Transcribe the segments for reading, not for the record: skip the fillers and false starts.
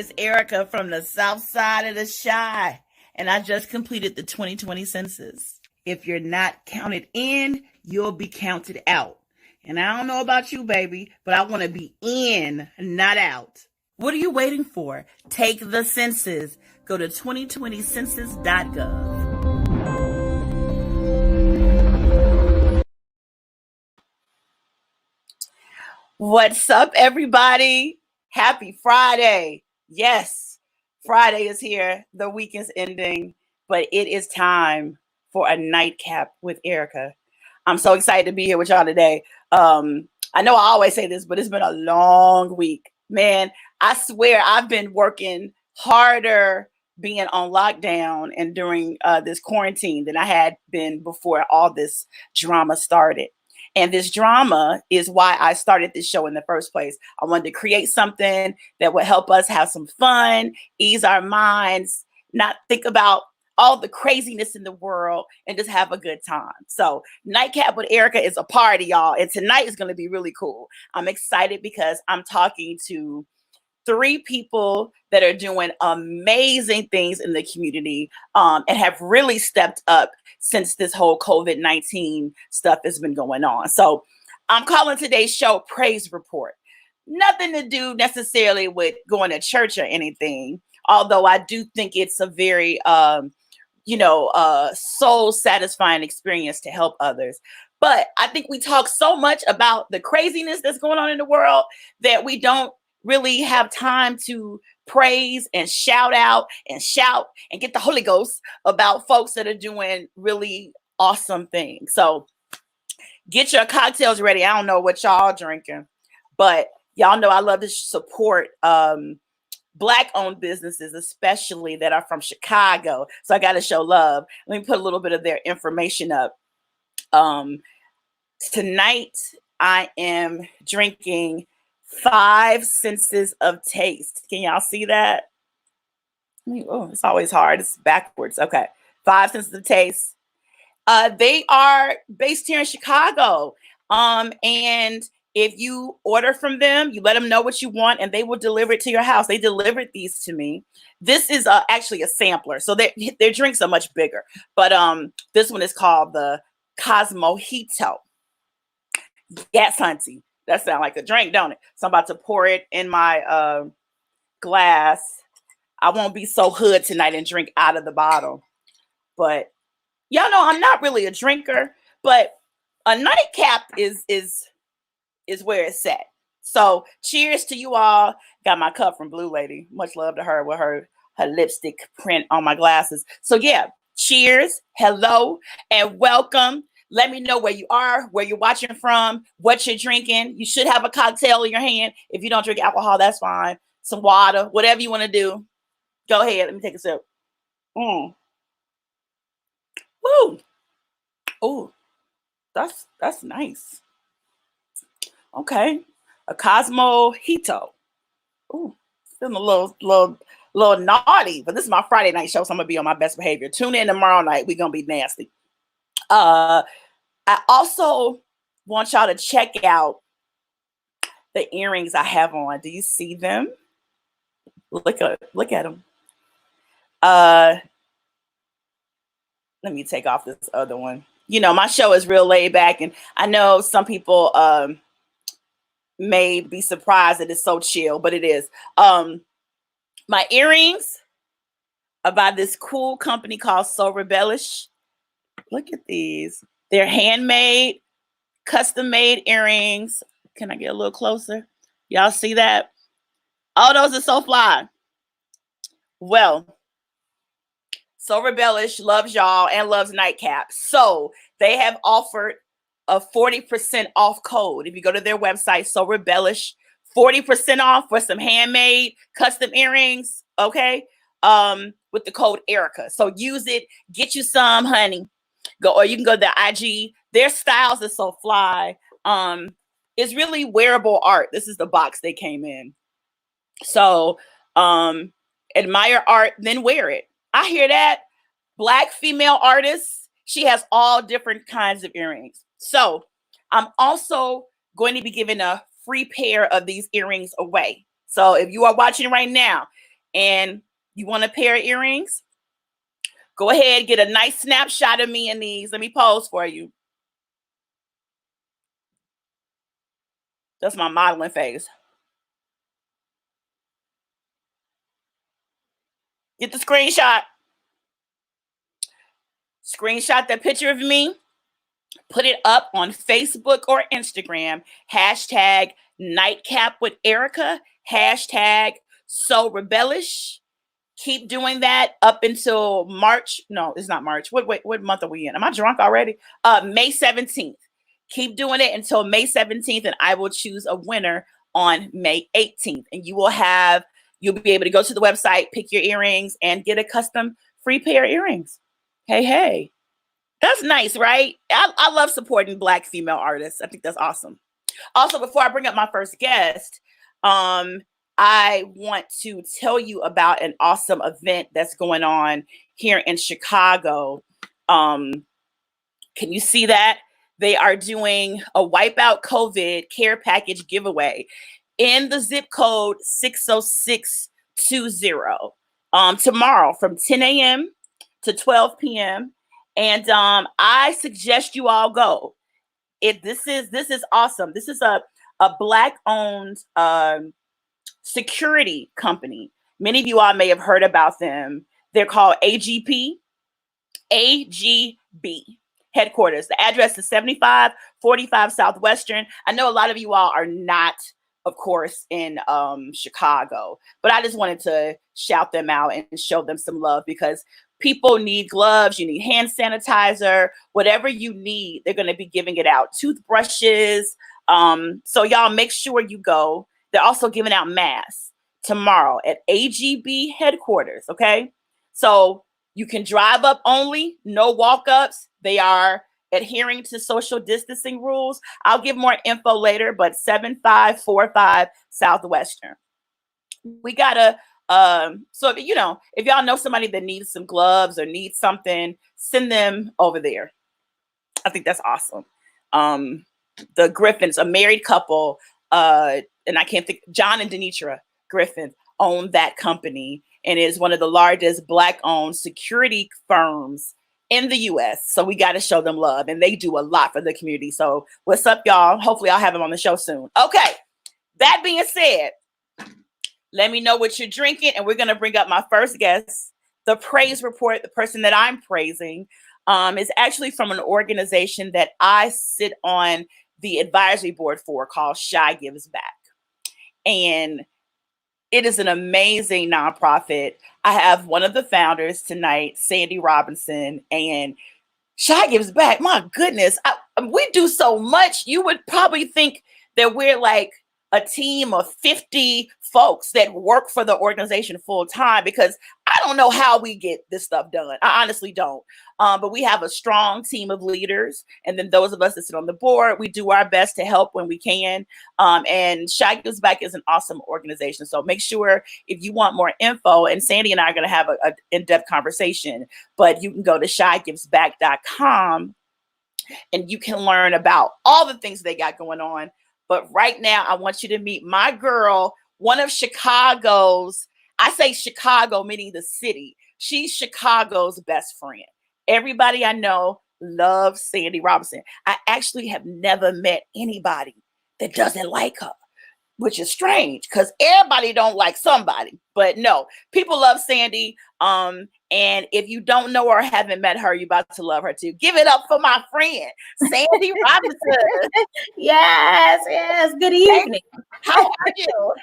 It's Erica from the south side of the Chi, and I just completed the 2020 census. If you're not counted in, you'll be counted out. And I don't know about you, baby, but I want to be in, not out. What are you waiting for? Take the census. Go to 2020census.gov. What's up, everybody? Happy Friday. Yes, Friday is here. The week is ending, but it is time for a nightcap with Erica. I'm so excited to be here with y'all today. I know I always say this, but it's been a long week. Man, I swear I've been working harder being on lockdown and during this quarantine than I had been before all this drama started. And this drama is why I started this show in the first place. I wanted to create something that would help us have some fun, ease our minds, not think about all the craziness in the world, and just have a good time. So Nightcap with Erica is a party, y'all. And tonight is going to be really cool. I'm excited because I'm talking to 3 people that are doing amazing things in the community and have really stepped up since this whole COVID-19 stuff has been going on. So I'm calling today's show Praise Report. Nothing to do necessarily with going to church or anything, although I do think it's a very, soul satisfying experience to help others. But I think we talk so much about the craziness that's going on in the world that we don't really have time to praise and shout out and shout and get the Holy Ghost about folks that are doing really awesome things. So get your cocktails ready. I don't know what y'all drinking, but y'all know I love to support Black-owned businesses, especially that are from Chicago. So I got to show love. Let me put a little bit of their information up. Tonight I am drinking 5 senses of taste. Can y'all see that? Oh, it's always hard. It's backwards. Okay. 5 senses of taste. They are based here in Chicago. And if you order from them, you let them know what you want and they will deliver it to your house. They delivered these to me. This is actually a sampler. So their drinks are much bigger. But this one is called the Cosmojito. Yes, hunty. That sounds like a drink, don't it? So I'm about to pour it in my glass. I won't be so hood tonight and drink out of the bottle. But y'all know I'm not really a drinker, but a nightcap is where it's at. So cheers to you all. Got my cup from Blue Lady. Much love to her with her lipstick print on my glasses. So yeah, cheers, hello, and welcome. Let me know where you are, where you're watching from, what you're drinking. You should have a cocktail in your hand. If you don't drink alcohol, that's fine. Some water, whatever you want to do. Go ahead. Let me take a sip. Woo. Oh, that's nice. Okay. A Cosmojito. Ooh, feeling a little naughty, but this is my Friday night show, so I'm gonna be on my best behavior. Tune in tomorrow night. We're gonna be nasty. I also want y'all to check out the earrings I have on. Do you see them? Look at them. Let me take off this other one. You know, my show is real laid back, and I know some people may be surprised that it's so chill, but it is. My earrings are by this cool company called So Rebellish. Look at these. They're handmade, custom-made earrings. Can I get a little closer? Y'all see that? Oh, those are so fly. Well, So Rebellish loves y'all and loves Nightcap. So they have offered a 40% off code. If you go to their website, So Rebellish, 40% off for some handmade custom earrings. Okay. With the code Erica. So use it, get you some, honey. Go, or you can go to the IG. Their styles are so fly. It's really wearable art. This is the box they came in. So admire art, then wear it. I hear that. Black female artists. She has all different kinds of earrings. So I'm also going to be giving a free pair of these earrings away. So if you are watching right now and you want a pair of earrings, go ahead, get a nice snapshot of me in these. Let me pose for you. That's my modeling face. Get the screenshot. Screenshot that picture of me. Put it up on Facebook or Instagram. Hashtag nightcap with Erica. Hashtag so rebellish. Keep doing that up until March. No, it's not March. What month are we in? Am I drunk already? May 17th. Keep doing it until May 17th, and I will choose a winner on May 18th. And you'll be able to go to the website, pick your earrings, and get a custom free pair of earrings. Hey. That's nice, right? I love supporting Black female artists. I think that's awesome. Also, before I bring up my first guest, I want to tell you about an awesome event that's going on here in Chicago. Can you see that? They are doing a Wipeout COVID care package giveaway in the zip code 60620 tomorrow from 10 a.m. to 12 p.m. And I suggest you all go. This is awesome. This is a Black-owned security company. Many of you all may have heard about them. They're called AGB headquarters. The address is 7545 Southwestern. I know a lot of you all are not, of course, in Chicago, but I just wanted to shout them out and show them some love because people need gloves, you need hand sanitizer, whatever you need, they're going to be giving it out. Toothbrushes. So y'all make sure you go. They're also giving out masks tomorrow at AGB headquarters. Okay. So you can drive up only, no walk-ups. They are adhering to social distancing rules. I'll give more info later, but 7545 Southwestern. We gotta, so if y'all know somebody that needs some gloves or needs something, send them over there. I think that's awesome. The Griffins, a married couple, and I can't think, John and Denitra Griffin own that company and is one of the largest Black-owned security firms in the U.S. So we got to show them love, and they do a lot for the community. So what's up, y'all? Hopefully I'll have them on the show soon. Okay, that being said, let me know what you're drinking, and we're going to bring up my first guest. The praise report, the person that I'm praising, is actually from an organization that I sit on the advisory board for called Shy Gives Back. And it is an amazing nonprofit. I have one of the founders tonight, Sandy Robinson, and Shy Gives Back. My goodness, we do so much. You would probably think that we're like a team of 50 folks that work for the organization full time, because I don't know how we get this stuff done. I honestly don't. But we have a strong team of leaders. And then those of us that sit on the board, we do our best to help when we can. And Shy Gives Back is an awesome organization. So make sure if you want more info, and Sandy and I are going to have an in-depth conversation, but you can go to shygivesback.com and you can learn about all the things they got going on. But right now, I want you to meet my girl, one of Chicago's, I say Chicago, meaning the city. She's Chicago's best friend. Everybody I know loves Sandy Robinson. I actually have never met anybody that doesn't like her, which is strange because everybody don't like somebody. But no, people love Sandy. And if you don't know her or haven't met her, you're about to love her too. Give it up for my friend, Sandy Robinson. Yes. Good evening. How are you?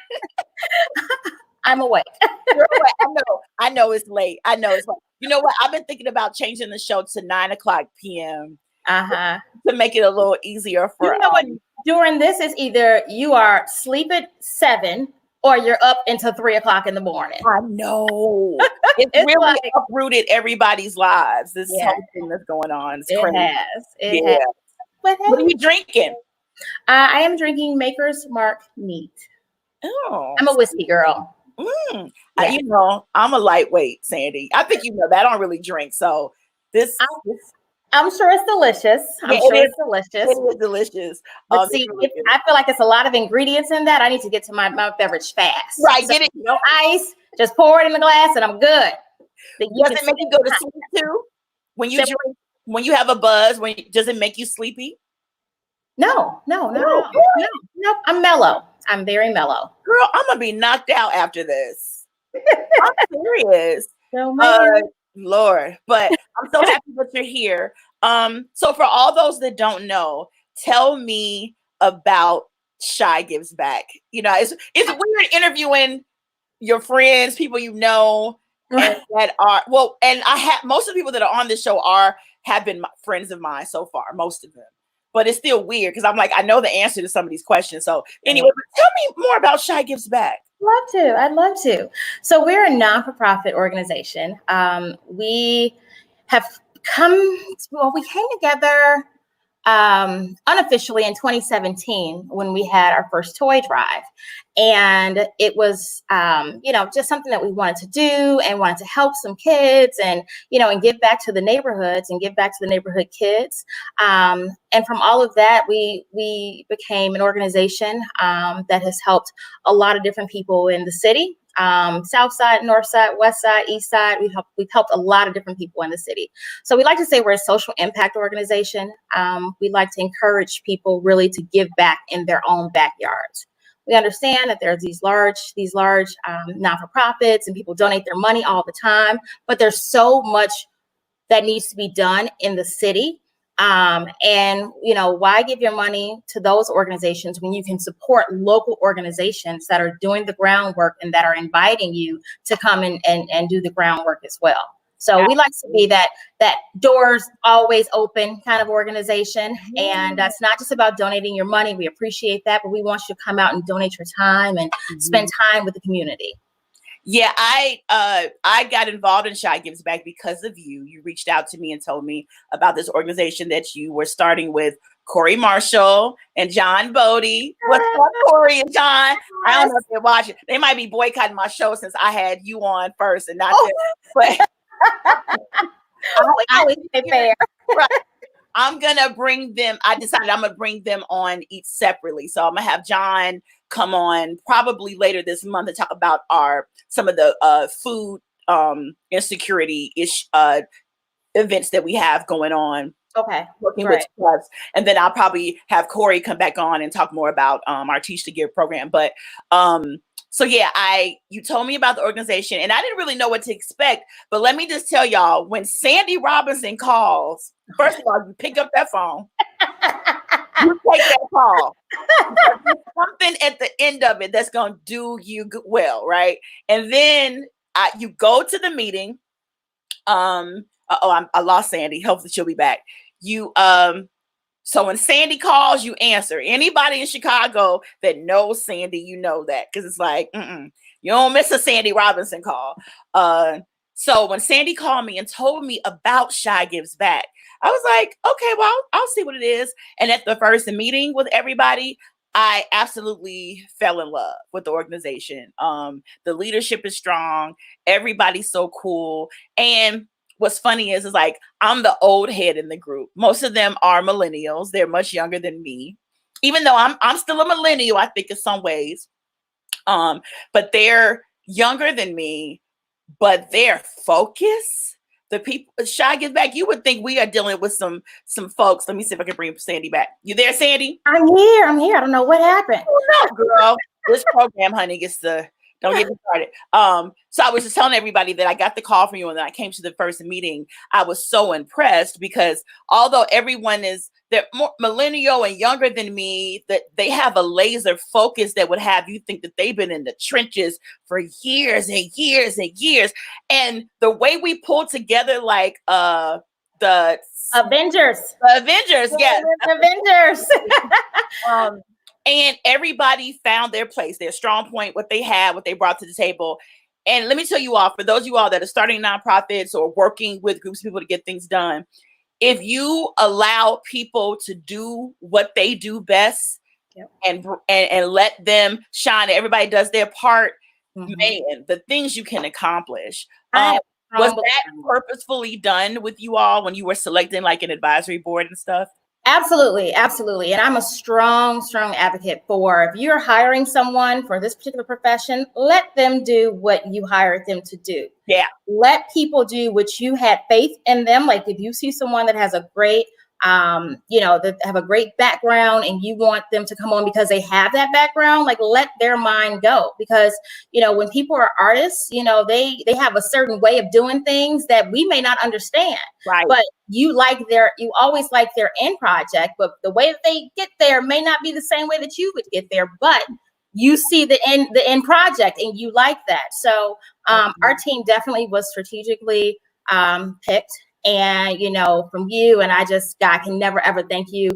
I'm awake. You're awake. I know it's late. You know what? I've been thinking about changing the show to 9:00 p.m. to make it a little easier for what? During this is either you are asleep at 7 or you're up until 3:00 in the morning. I know. It's really like, uprooted everybody's lives. This whole thing that's going on. It's crazy. It has. But hey, what are you drinking? I am drinking Maker's Mark Neat. Oh, I'm a whiskey girl. I'm a lightweight, Sandy. I think you know that. I don't really drink, so I'm sure it's delicious. It's delicious. It is delicious. But see, I feel like it's a lot of ingredients in that. I need to get to my beverage fast. Right, get it. No ice, Just pour it in the glass and I'm good. Does it make you go to sleep too? When you drink, when you have a buzz, does it make you sleepy? No, not at all. No, I'm mellow. I'm very mellow. Girl, I'm gonna be knocked out after this. I'm serious. No, Lord, but I'm so happy that you're here. So for all those that don't know, tell me about Shy Gives Back. You know, it's weird interviewing your friends, people you know, and that are and I have most of the people that are on this show have been friends of mine so far, most of them. But it's still weird because I'm like, I know the answer to some of these questions. So anyway, tell me more about Shy Gives Back. I'd love to. So we're a non-for-profit organization. We have we came together unofficially in 2017 when we had our first toy drive. And it was, just something that we wanted to do and wanted to help some kids and give back to the neighborhoods and give back to the neighborhood kids. And from all of that, we became an organization that has helped a lot of different people in the city. South side, north side, west side, east side. We've helped a lot of different people in the city. So we like to say we're a social impact organization. We like to encourage people really to give back in their own backyards. We understand that there's these large non-for-profits and people donate their money all the time, but there's so much that needs to be done in the city. And why give your money to those organizations when you can support local organizations that are doing the groundwork and that are inviting you to come in and do the groundwork as well. So we like to be that doors always open kind of organization. And that's not just about donating your money. We appreciate that, but we want you to come out and donate your time and spend time with the community. Yeah, I got involved in Shy Gives Back because of you. You reached out to me and told me about this organization that you were starting with Corey Marshall and John Bodie. What's up, Corey and John? I don't know if they're watching. They might be boycotting my show since I had you on first and not them. But fair. Right. I'm gonna bring them. I decided I'm gonna bring them on each separately. So I'm gonna have John come on probably later this month to talk about some of the food insecurity events that we have going on. Okay. Working with clubs. And then I'll probably have Corey come back on and talk more about our Teach to Give program. But so yeah, you told me about the organization and I didn't really know what to expect. But let me just tell y'all, when Sandy Robinson calls, first of all, you pick up that phone. You take that call. There's something at the end of it that's going to do you well, right? And then you go to the meeting. I lost Sandy. Hopefully she'll be back. So when Sandy calls, you answer. Anybody in Chicago that knows Sandy, you know that because it's like, you don't miss a Sandy Robinson call. So when Sandy called me and told me about Shy Gives Back, I was like, okay, well, I'll see what it is. And at the first meeting with everybody, I absolutely fell in love with the organization. The leadership is strong. Everybody's so cool. And what's funny is like, I'm the old head in the group. Most of them are millennials. They're much younger than me, even though I'm still a millennial, I think in some ways. But they're younger than me, but their focus, the people, Shy Gives Back, you would think we are dealing with some folks. Let me see if I can bring Sandy back. You there, Sandy? I'm here. I don't know what happened. Oh, no, girl. This program, honey, don't get me started. So I was just telling everybody that I got the call from you and then I came to the first meeting. I was so impressed because although they're more millennial and younger than me, that they have a laser focus that would have you think that they've been in the trenches for years and years and years. And the way we pulled together, like the Avengers. Yes. Avengers. And everybody found their place, their strong point, what they had, what they brought to the table. And let me tell you all, for those of you all that are starting nonprofits or working with groups of people to get things done, if you allow people to do what they do best and let them shine, everybody does their part, man, the things you can accomplish. Was that purposefully done with you all when you were selecting like an advisory board and stuff? Absolutely, absolutely. And I'm a strong, strong advocate for if you're hiring someone for this particular profession, let them do what you hired them to do. Yeah. Let people do what you had faith in them. Like if you see someone that has a great that have a great background and you want them to come on because they have that background, like let their mind go. Because, when people are artists, they have a certain way of doing things that we may not understand. Right. But you always like their end project, but the way that they get there may not be the same way that you would get there. But you see the end project and you like that. So our team definitely was strategically picked. And, from you, and I can never, ever thank you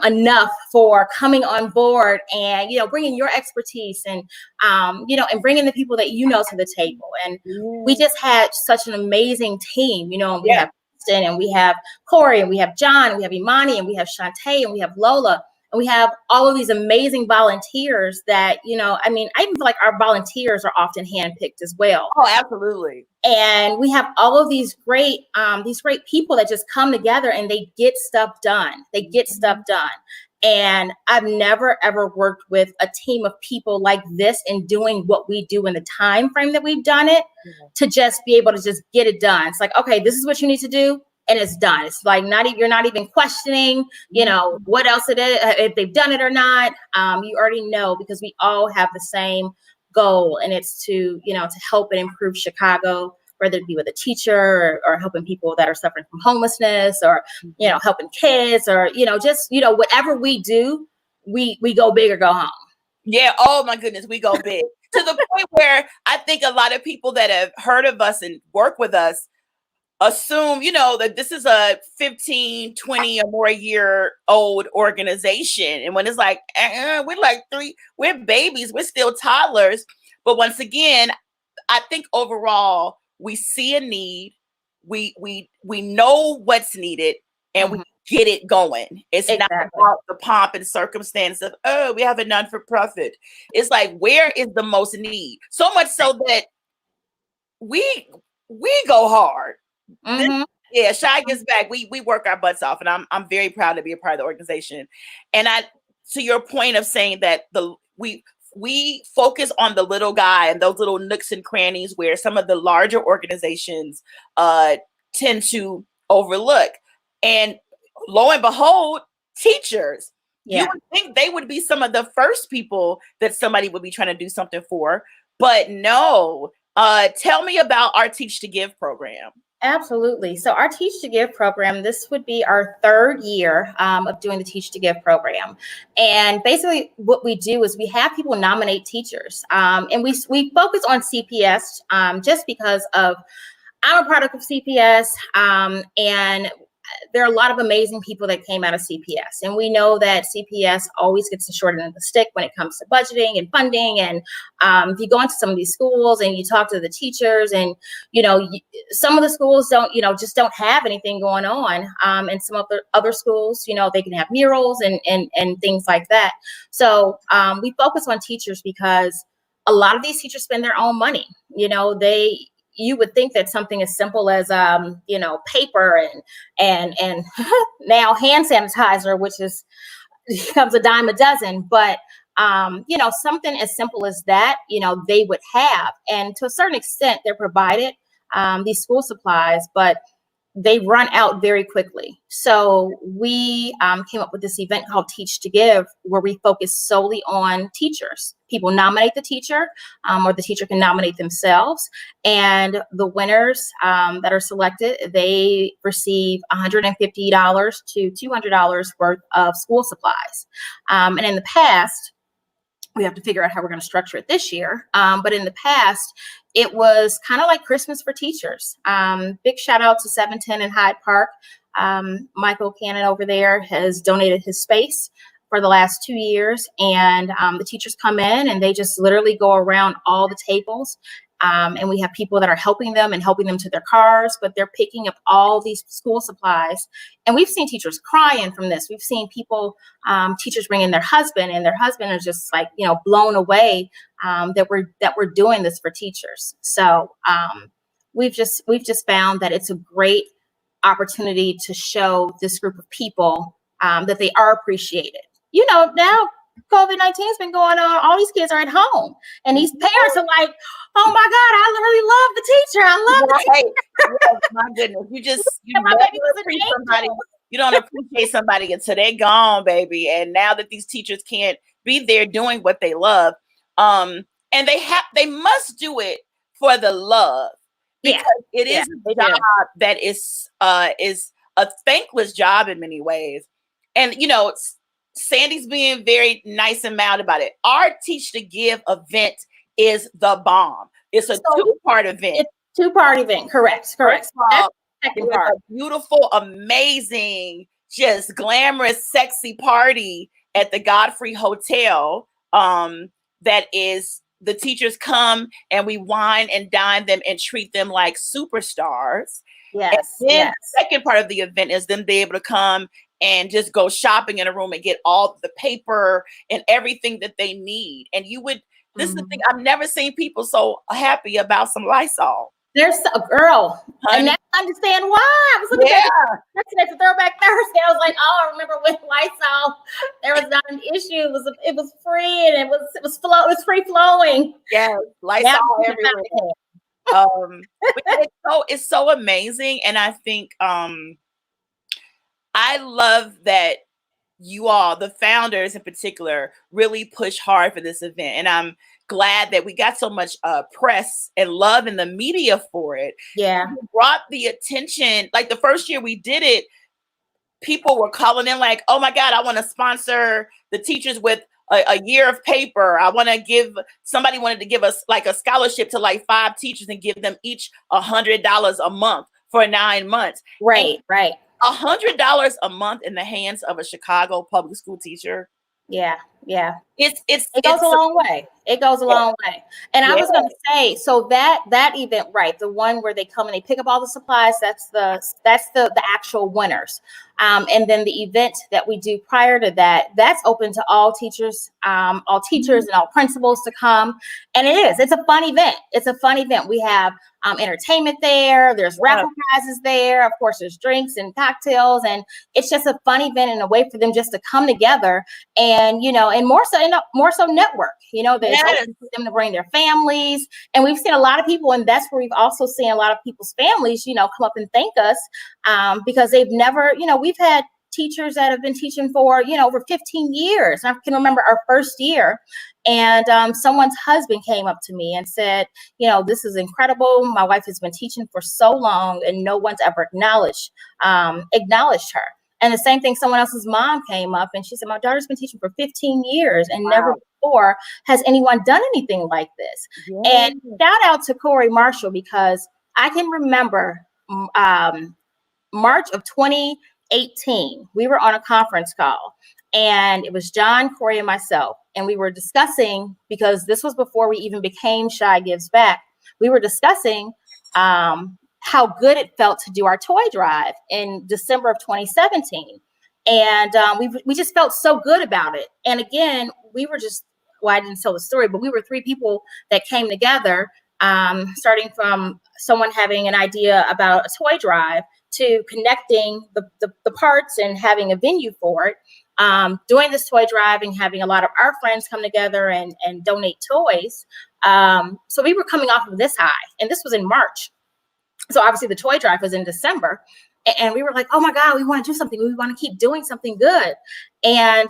enough for coming on board and, bringing your expertise and, and bringing the people that to the table. And we just had such an amazing team, and we have Kristen, and we have Corey, and we have John, and we have Imani, and we have Shantae, and we have Lola. And we have all of these amazing volunteers that, I even feel like our volunteers are often handpicked as well. Oh, absolutely. And we have all of these great people that just come together and they get stuff done. And I've never, ever worked with a team of people like this and doing what we do in the time frame that we've done it to just be able to just get it done. It's like, okay, this is what you need to do. And it's done. It's like you're not even questioning, what else it is, if they've done it or not. You already know, because we all have the same goal, and it's to help and improve Chicago, whether it be with a teacher or helping people that are suffering from homelessness, or helping kids, or just whatever we do, we go big or go home. Yeah. Oh my goodness, we go big to the point where I think a lot of people that have heard of us and work with us assume, that this is a 15, 20 or more year old organization. And when it's like, we're babies, we're still toddlers. But once again, I think overall we see a need, we know what's needed, and we get it going. It's not about the pomp and circumstance of, oh, we have a non-for-profit. It's like, where is the most need? So much so that we go hard. Yeah, Shy Gets Back. We work our butts off, and I'm very proud to be a part of the organization. And to your point of saying that we focus on the little guy and those little nooks and crannies where some of the larger organizations tend to overlook. And lo and behold, teachers. Yeah. You would think they would be some of the first people that somebody would be trying to do something for, but no. Tell me about our Teach to Give program. Absolutely. So our Teach to Give program, this would be our third year of doing the Teach to Give program. And basically what we do is we have people nominate teachers. And we focus on CPS just because I'm a product of CPS. And there are a lot of amazing people that came out of CPS. And we know that CPS always gets the short end of the stick when it comes to budgeting and funding. And if you go into some of these schools and you talk to the teachers, and, some of the schools just don't have anything going on. And some of the other schools, they can have murals and things like that. So we focus on teachers because a lot of these teachers spend their own money. You would think that something as simple as, paper and now hand sanitizer, which becomes a dime a dozen, but, something as simple as that, they would have. And to a certain extent, they're provided these school supplies, but they run out very quickly. So we came up with this event called Teach to Give, where we focus solely on teachers. People nominate the teacher, or the teacher can nominate themselves. And the winners that are selected, they receive $150 to $200 worth of school supplies. And in the past, we have to figure out how we're going to structure it this year. But in the past, it was kind of like Christmas for teachers. Big shout out to 710 in Hyde Park. Michael Cannon over there has donated his space for the last 2 years. And the teachers come in and they just literally go around all the tables. And we have people that are helping them to their cars, but they're picking up all these school supplies. And we've seen teachers crying from this. We've seen people, teachers bring in their husband, and their husband is just like, blown away that we're doing this for teachers. So we've just found that it's a great opportunity to show this group of people that they are appreciated. You know, now COVID-19 has been going on. All these kids are at home, and these parents are like, "Oh my God, I really love the teacher. I love the teacher." Yes, my goodness. You My never baby was an appreciate somebody. angel. You don't appreciate somebody until they're gone, baby. And now that these teachers can't be there doing what they love, and they must do it for the love, because it is a job that is a thankless job in many ways. And you know, Sandy's being very nice and mild about it. Our Teach to Give event is the bomb. It's a two-part event. It's a two-part event. Correct. That's the second part. A beautiful, amazing, just glamorous, sexy party at the Godfrey Hotel. That is, the teachers come and we wine and dine them and treat them like superstars. Yes. And then the second part of the event is them be able to come and just go shopping in a room and get all the paper and everything that they need. And this is the thing, I've never seen people so happy about some Lysol. There's a girl, honey. And now I understand why. I was looking at the Throwback Thursday. I was like, oh, I remember when Lysol, there was not an issue. It was free, and it was free flowing. Yes, Lysol everywhere. It's so amazing, and I think I love that you all, the founders in particular, really push hard for this event, and I'm glad that we got so much press and love in the media for it. Yeah, you brought the attention. Like the first year we did it, people were calling in like, "Oh my God, I want to sponsor the teachers with a year of paper. I want to give." Somebody wanted to give us like a scholarship to like 5 teachers and give them each $100 a month for 9 months. Right. $100 a month in the hands of a Chicago public school teacher. Yeah. It goes a long way. It goes a long way. And I was going to say, so that event, right, the one where they come and they pick up all the supplies, that's the actual winners. And then the event that we do prior to that, that's open to all teachers and all principals to come. And it's a fun event. We have entertainment there. There's raffle prizes there. Of course, there's drinks and cocktails, and it's just a fun event and a way for them just to come together and, you know, and more so network, you know, there's open for them to bring their families. And we've seen a lot of people, and that's where we've also seen a lot of people's families, you know, come up and thank us because they've never, you know, we've had teachers that have been teaching for, you know, over 15 years. I can remember our first year, and someone's husband came up to me and said, you know, this is incredible. My wife has been teaching for so long and no one's ever acknowledged her. And the same thing, someone else's mom came up and she said, my daughter's been teaching for 15 years and never before has anyone done anything like this. And shout out to Corey Marshall, because I can remember March of 2018, we were on a conference call, and it was John, Corey, and myself. And we were discussing, because this was before we even became Shy Gives Back, we were discussing how good it felt to do our toy drive in December of 2017. And we just felt so good about it. And again, we were just, well, I didn't tell the story, but we were 3 people that came together, starting from someone having an idea about a toy drive to connecting the parts and having a venue for it, doing this toy drive and having a lot of our friends come together and donate toys. So we were coming off of this high, and this was in March. So obviously the toy drive was in December, and we were like, oh my God, we want to do something. We want to keep doing something good. And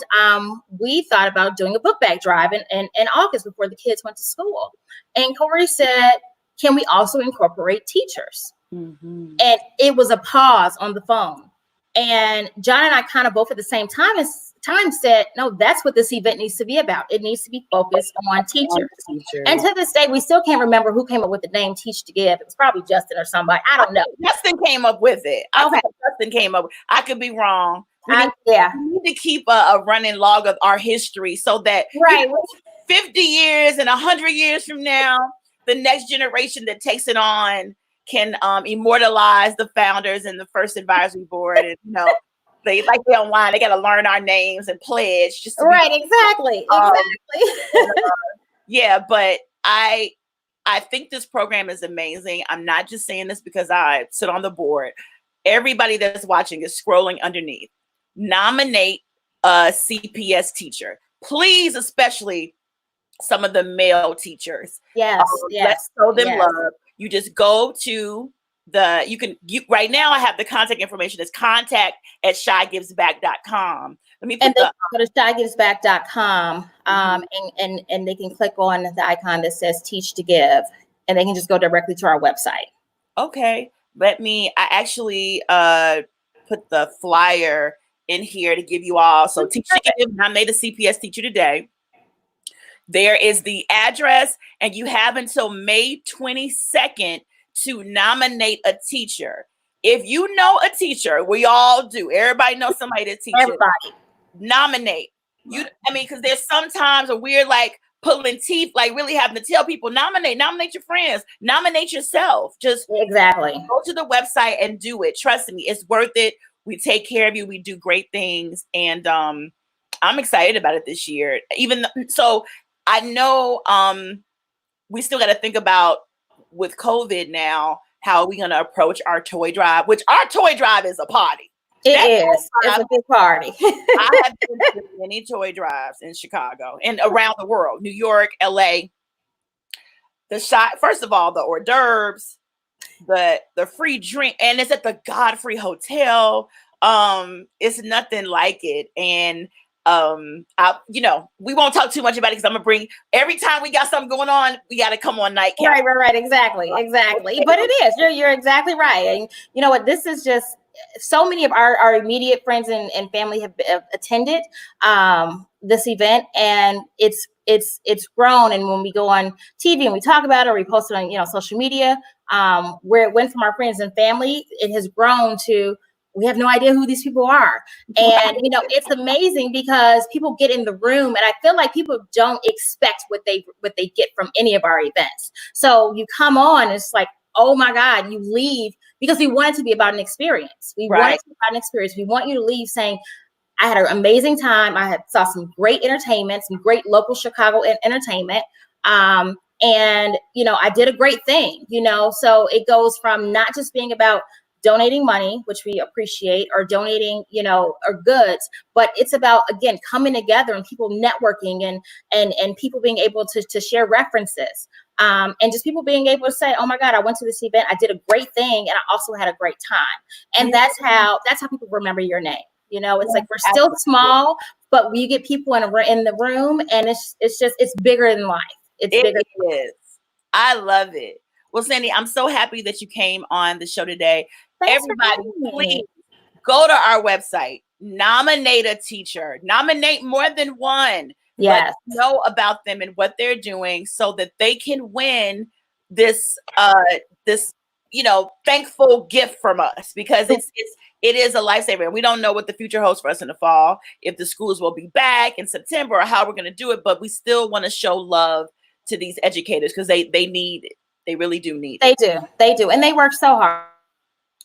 we thought about doing a book bag drive in August before the kids went to school. And Corey said, can we also incorporate teachers? Mm-hmm. And it was a pause on the phone. And John and I kind of both at the same time said, no, that's what this event needs to be about. It needs to be focused on teachers. And to this day, we still can't remember who came up with the name Teach to Give. It was probably Justin or somebody. I don't know. Justin came up with it. Okay. Justin came up. I could be wrong. We need to keep a running log of our history so that 50 years and 100 years from now, the next generation that takes it on can immortalize the founders and the first advisory board. And, you know, they online, they got to learn our names and pledge. Just exactly. Yeah, but I think this program is amazing. I'm not just saying this because I sit on the board. Everybody that's watching is scrolling underneath. nominate a CPS teacher. Please, especially some of the male teachers. Yes, Let's yes, show them yes. love. You just go to right now I have the contact information is contact@shygivesback.com. Let me put And they go to shygivesback.com, and they can click on the icon that says Teach to Give, and they can just go directly to our website. Okay. I actually put the flyer in here to give you all. So Teach to Give, nominate a CPS teacher today. There is the address, and you have until May 22nd to nominate a teacher. If you know a teacher, we all do. Everybody knows somebody that teaches. Everybody. Nominate. Because there's sometimes a weird like pulling teeth, like really having to tell people nominate your friends, nominate yourself. Just exactly go to the website and do it. Trust me, it's worth it. We take care of you. We do great things, and I'm excited about it this year. So I know we still got to think about with COVID now how are we going to approach our toy drive, which our toy drive is a party. It's a big party. I have been to many toy drives in Chicago and around the world, New York, LA. First of all, the hors d'oeuvres, the free drink, and it's at the Godfrey Hotel. It's nothing like it. And we won't talk too much about it because I'm gonna bring every time we got something going on, we got to come on Nightcap. Right, exactly. But it is. You're exactly right. And you know what? This is just so many of our immediate friends and family have attended this event, and it's grown. And when we go on TV and we talk about it, or we post it on social media, where it went from our friends and family, it has grown to. We have no idea who these people are. And, it's amazing because people get in the room, and I feel like people don't expect what they get from any of our events. So you come on, it's like, oh my God, you leave because we want it to be about an experience. We want it to be about an experience. We want you to leave saying, I had an amazing time. I saw some great entertainment, some great local Chicago entertainment. And, I did a great thing, so it goes from not just being about donating money, which we appreciate, or donating, or goods, but it's about, again, coming together and people networking and people being able to share references, and just people being able to say, oh my God, I went to this event, I did a great thing, and I also had a great time. And that's how people remember your name. It's like we're still small, but we get people in the room, and it's bigger than life. It is. I love it. Well, Sandy, I'm so happy that you came on the show today. Thanks Everybody, please go to our website, nominate a teacher, nominate more than one. Yes. But know about them and what they're doing so that they can win this thankful gift from us, because it is a lifesaver. And we don't know what the future holds for us in the fall, if the schools will be back in September or how we're going to do it, but we still want to show love to these educators because they need it. They really do need it. They do. And they work so hard.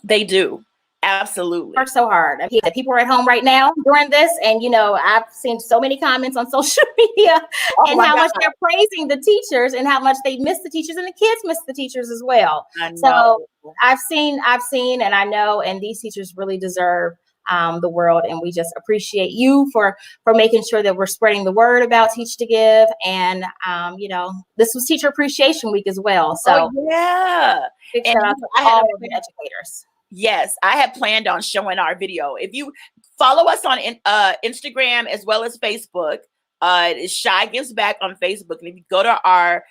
They do. Absolutely. Work so hard. I mean, people are at home right now during this. And, I've seen so many comments on social media and how much they're praising the teachers and how much they miss the teachers, and the kids miss the teachers as well. So I've seen, and I know, and these teachers really deserve the world, and we just appreciate you for making sure that we're spreading the word about Teach to Give. And this was Teacher Appreciation Week as well, so big shout out to all of the educators. Yes, I had planned on showing our video. If you follow us on Instagram as well as Facebook, it's Shy Gives Back on Facebook, and if you go to our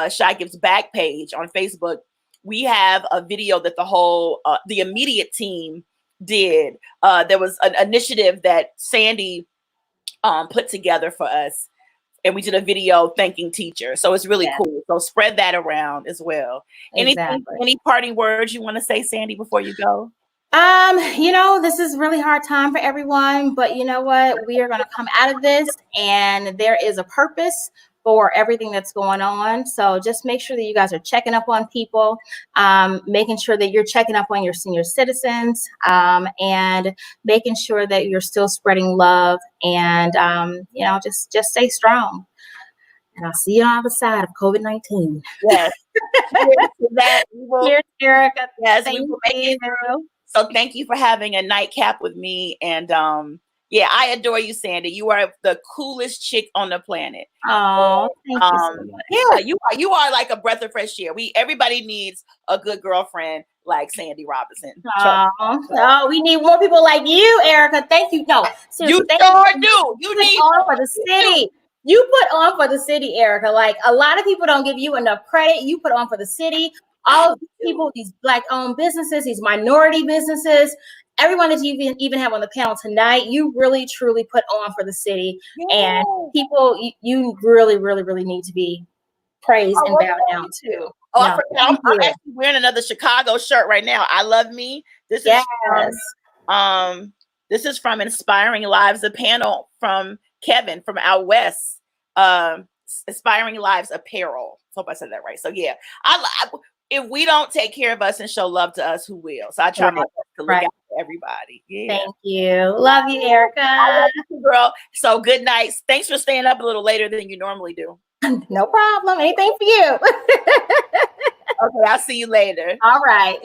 Shy Gives Back page on Facebook, we have a video that the whole the immediate team did. There was an initiative that Sandy put together for us, and we did a video thanking teachers. So it's really cool. So spread that around as well. Any parting words you want to say, Sandy, before you go? This is a really hard time for everyone, but you know what? We are going to come out of this, and there is a purpose for everything that's going on. So just make sure that you guys are checking up on people, making sure that you're checking up on your senior citizens, and making sure that you're still spreading love, and, just stay strong. And I'll see you on the other side of COVID-19. Yes. Cheers to that. Cheers, Erica. Yes, we will make it. So thank you for having a nightcap with me. And Yeah, I adore you, Sandy. You are the coolest chick on the planet. Oh, thank you so much. Yeah, you are like a breath of fresh air. Everybody needs a good girlfriend like Sandy Robinson. Oh, we need more people like you, Erica. Thank you. No, seriously, You thank sure you. do. You Put need on for the city. You put on for the city, Erica. Like a lot of people don't give you enough credit. You put on for the city. All of these people, these Black-owned businesses, these minority businesses, everyone that you even have on the panel tonight, you really truly put on for the city. And people, you really, really, really need to be praised and bowed down to. Oh, I forgot. I'm actually wearing another Chicago shirt right now. I love me. This is this is from Inspiring Lives, a panel from Kevin from out west. Inspiring Lives Apparel. Hope I said that right. So yeah, if we don't take care of us and show love to us, who will? So I try my best to look out for everybody. Yeah. Thank you. Love you, Erica. I love you, girl. So good night. Thanks for staying up a little later than you normally do. No problem. Anything for you. Okay, I'll see you later. All right.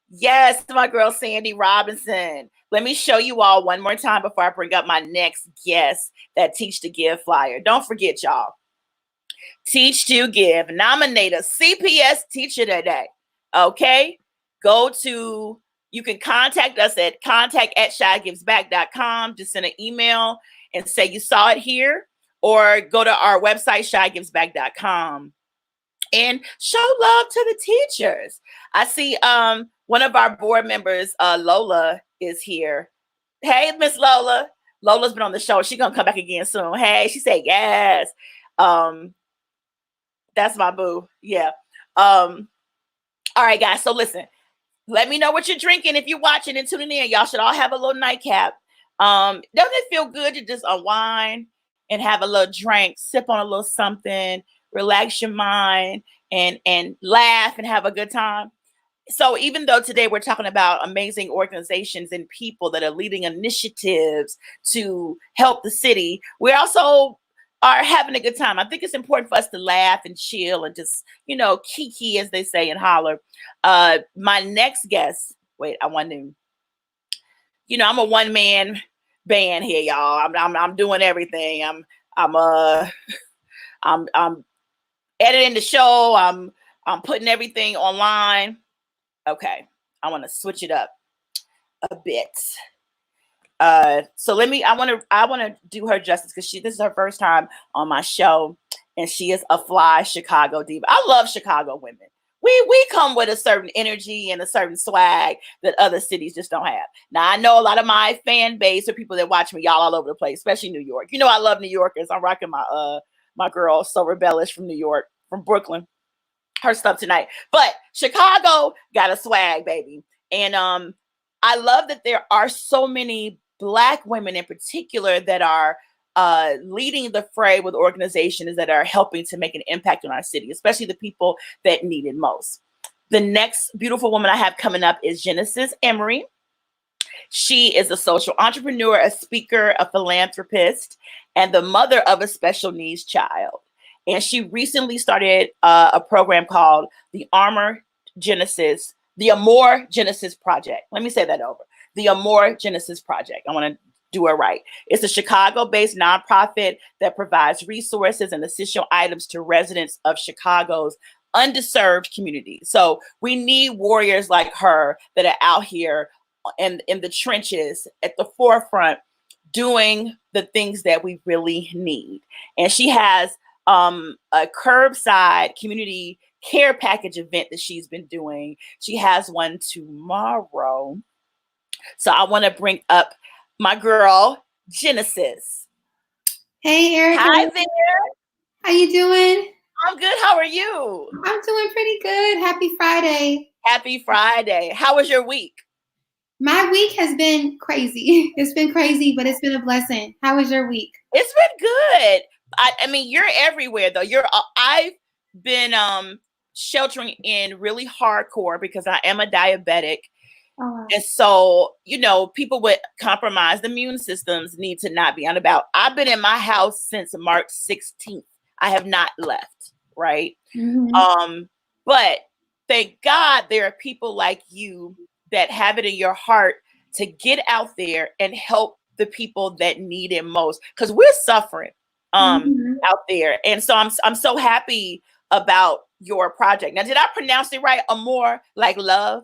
Yes, my girl Sandy Robinson. Let me show you all one more time before I bring up my next guest, that Teach to Give flyer. Don't forget, y'all. Teach to Give. Nominate a CPS teacher today. Okay? You can contact us at contact@shygivesback.com. Just send an email and say you saw it here, or go to our website, shygivesback.com, and show love to the teachers. I see one of our board members, Lola, is here. Hey, Miss Lola. Lola's been on the show. She's gonna come back again soon. Hey, she said yes. That's my boo. Yeah. All right, guys. So listen, let me know what you're drinking if you're watching and tuning in. Y'all should all have a little nightcap. Doesn't it feel good to just unwind and have a little drink, sip on a little something, relax your mind, and laugh and have a good time? So even though today we're talking about amazing organizations and people that are leading initiatives to help the city, we also are having a good time. I think it's important for us to laugh and chill and just, kiki, as they say, and holler. My next guest, I'm a one-man band here, y'all. I'm doing everything. I'm editing the show. I'm putting everything online. Okay, I want to switch it up a bit. So I want to do her justice, because this is her first time on my show, and she is a fly Chicago diva. I love Chicago women. We come with a certain energy and a certain swag that other cities just don't have. Now, I know a lot of my fan base or people that watch me, y'all all over the place, especially New York. I love New Yorkers. I'm rocking my girl, So Rebellious from New York, from Brooklyn, her stuff tonight. But Chicago got a swag, baby. And I love that there are so many Black women in particular that are leading the fray with organizations that are helping to make an impact on our city, especially the people that need it most. The next beautiful woman I have coming up is Genesis Emery. She is a social entrepreneur, a speaker, a philanthropist, and the mother of a special needs child. And she recently started a program called the Amor Genesis Project. Let me say that over. The Amor Genesis Project. I want to do it right. It's a Chicago-based nonprofit that provides resources and essential items to residents of Chicago's underserved communities. So we need warriors like her that are out here in the trenches at the forefront doing the things that we really need. And she has a curbside community care package event that she's been doing. She has one tomorrow. So I want to bring up my girl, Genesis. Hey, Erica. Hi there. How you doing? I'm good. How are you? I'm doing pretty good. Happy Friday. Happy Friday. How was your week? My week has been crazy. It's been crazy, but it's been a blessing. How was your week? It's been good. I mean, you're everywhere though. I've been sheltering in really hardcore because I am a diabetic. Oh, wow. And so, people with compromised immune systems need to not be on about. I've been in my house since March 16th. I have not left, right? Mm-hmm. But thank God there are people like you that have it in your heart to get out there and help the people that need it most, because we're suffering out there. And so I'm so happy about your project. Now, did I pronounce it right? Amor, like love?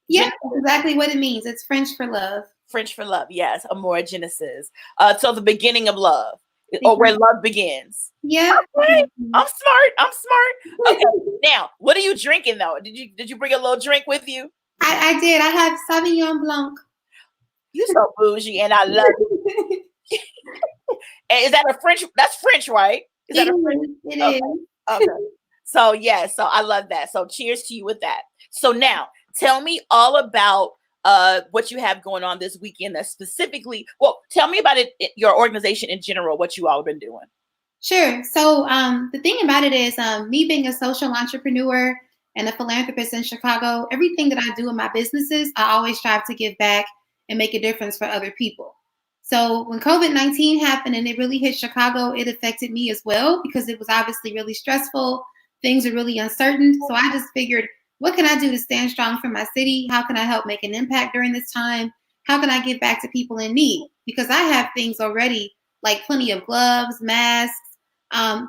Yeah, that's exactly what it means. It's French for love. French for love, yes. Amor Genesis. So the beginning of love, or where love begins. Yeah. Okay. I'm smart. Okay. Now, what are you drinking though? Did you bring a little drink with you? I did. I have Sauvignon Blanc. You so bougie, and I love it. And is that a French? That's French, right? Is that a French? It is. Okay. So yeah, so I love that. So cheers to you with that. So now tell me all about what you have going on this weekend. That specifically, well, tell me about it, your organization in general, what you all have been doing. Sure. So the thing about it is, me being a social entrepreneur and a philanthropist in Chicago, everything that I do in my businesses, I always strive to give back and make a difference for other people. So when COVID-19 happened and it really hit Chicago, it affected me as well because it was obviously really stressful. Things are really uncertain. So I just figured, what can I do to stand strong for my city? How can I help make an impact during this time? How can I give back to people in need? Because I have things already, like plenty of gloves, masks,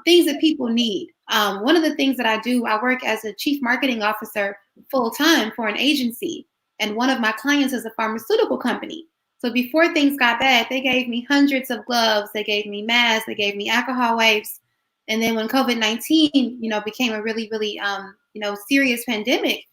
things that people need. One of the things that I do, I work as a chief marketing officer full time for an agency. And one of my clients is a pharmaceutical company. So before things got bad, they gave me hundreds of gloves. They gave me masks. They gave me alcohol wipes. And then when COVID-19, became a really, really, serious pandemic,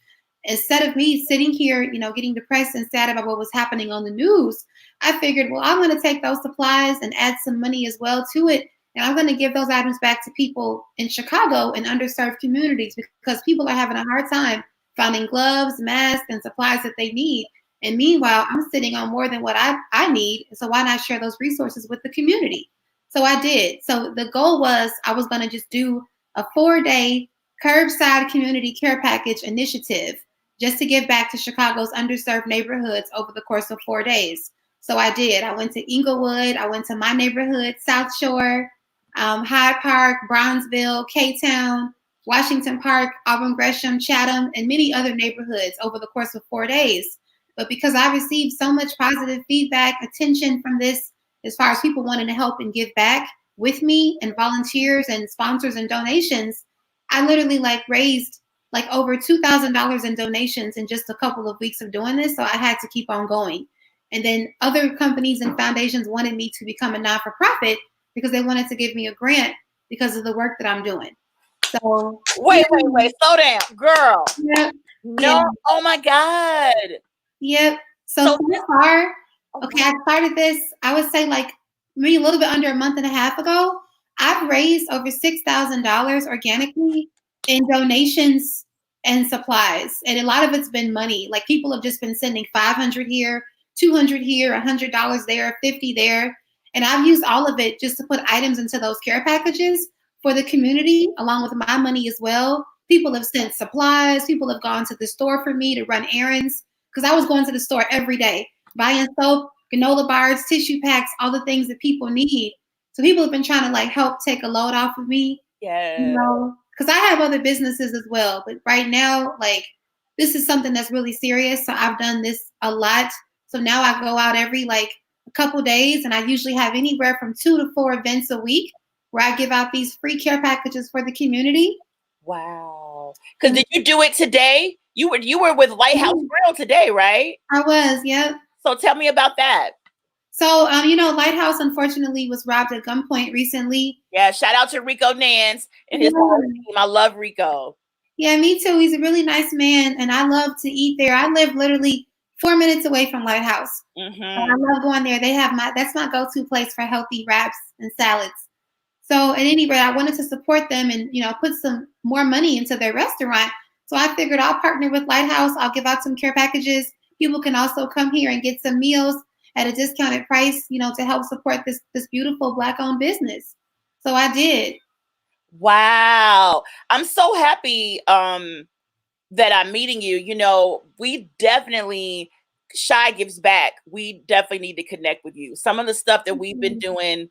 instead of me sitting here, getting depressed and sad about what was happening on the news, I figured, well, I'm going to take those supplies and add some money as well to it. And I'm going to give those items back to people in Chicago and underserved communities because people are having a hard time finding gloves, masks, and supplies that they need. And meanwhile, I'm sitting on more than what I need. So why not share those resources with the community? So I did. So the goal was I was going to just do a 4-day curbside community care package initiative just to give back to Chicago's underserved neighborhoods over the course of 4 days. So I did. I went to Inglewood. I went to my neighborhood, South Shore, Hyde Park, Bronzeville, K-Town, Washington Park, Auburn Gresham, Chatham, and many other neighborhoods over the course of 4 days. But because I received so much positive feedback, attention from this, as far as people wanting to help and give back with me and volunteers and sponsors and donations, I literally raised over $2,000 in donations in just a couple of weeks of doing this. So I had to keep on going. And then other companies and foundations wanted me to become a non-for-profit because they wanted to give me a grant because of the work that I'm doing. So wait, slow down, girl. Yep. No, yeah. Oh my God. Yep. So far, okay, I started this, I would say maybe a little bit under a month and a half ago. I've raised over $6,000 organically in donations and supplies. And a lot of it's been money. People have just been sending $500 here, $200 here, $100 there, $50 there. And I've used all of it just to put items into those care packages for the community, along with my money as well. People have sent supplies. People have gone to the store for me to run errands because I was going to the store every day, buying soap, granola bars, tissue packs, all the things that people need. So people have been trying to help take a load off of me. Yeah. Because I have other businesses as well. But right now, this is something that's really serious. So I've done this a lot. So now I go out every a couple days, and I usually have anywhere from 2 to 4 events a week where I give out these free care packages for the community. Wow. Because did you do it today? You were with Lighthouse Grill today, right? I was, yeah. So tell me about that. So, Lighthouse unfortunately was robbed at gunpoint recently. Yeah, shout out to Rico Nance and his whole team. I love Rico. Yeah, me too. He's a really nice man, and I love to eat there. I live literally 4 minutes away from Lighthouse. Mm-hmm. I love going there. That's my go-to place for healthy wraps and salads. So at any rate, I wanted to support them and, put some more money into their restaurant. So I figured I'll partner with Lighthouse. I'll give out some care packages. People can also come here and get some meals at a discounted price, to help support this beautiful Black-owned business. So I did. Wow. I'm so happy that I'm meeting you. We definitely, Shy Gives Back. We definitely need to connect with you. Some of the stuff that we've been doing,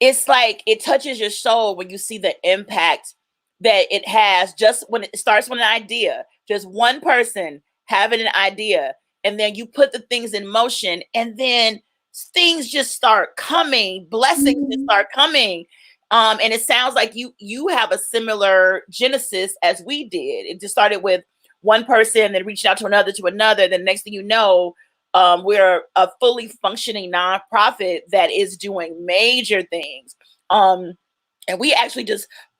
it's it touches your soul when you see the impact that it has just when it starts with an idea. Just one person having an idea and then you put the things in motion, and then things just start coming, blessings just start coming. And it sounds like you have a similar genesis as we did. It just started with one person, then reached out to another. Then next thing you know, we're a fully functioning nonprofit that is doing major things. And we actually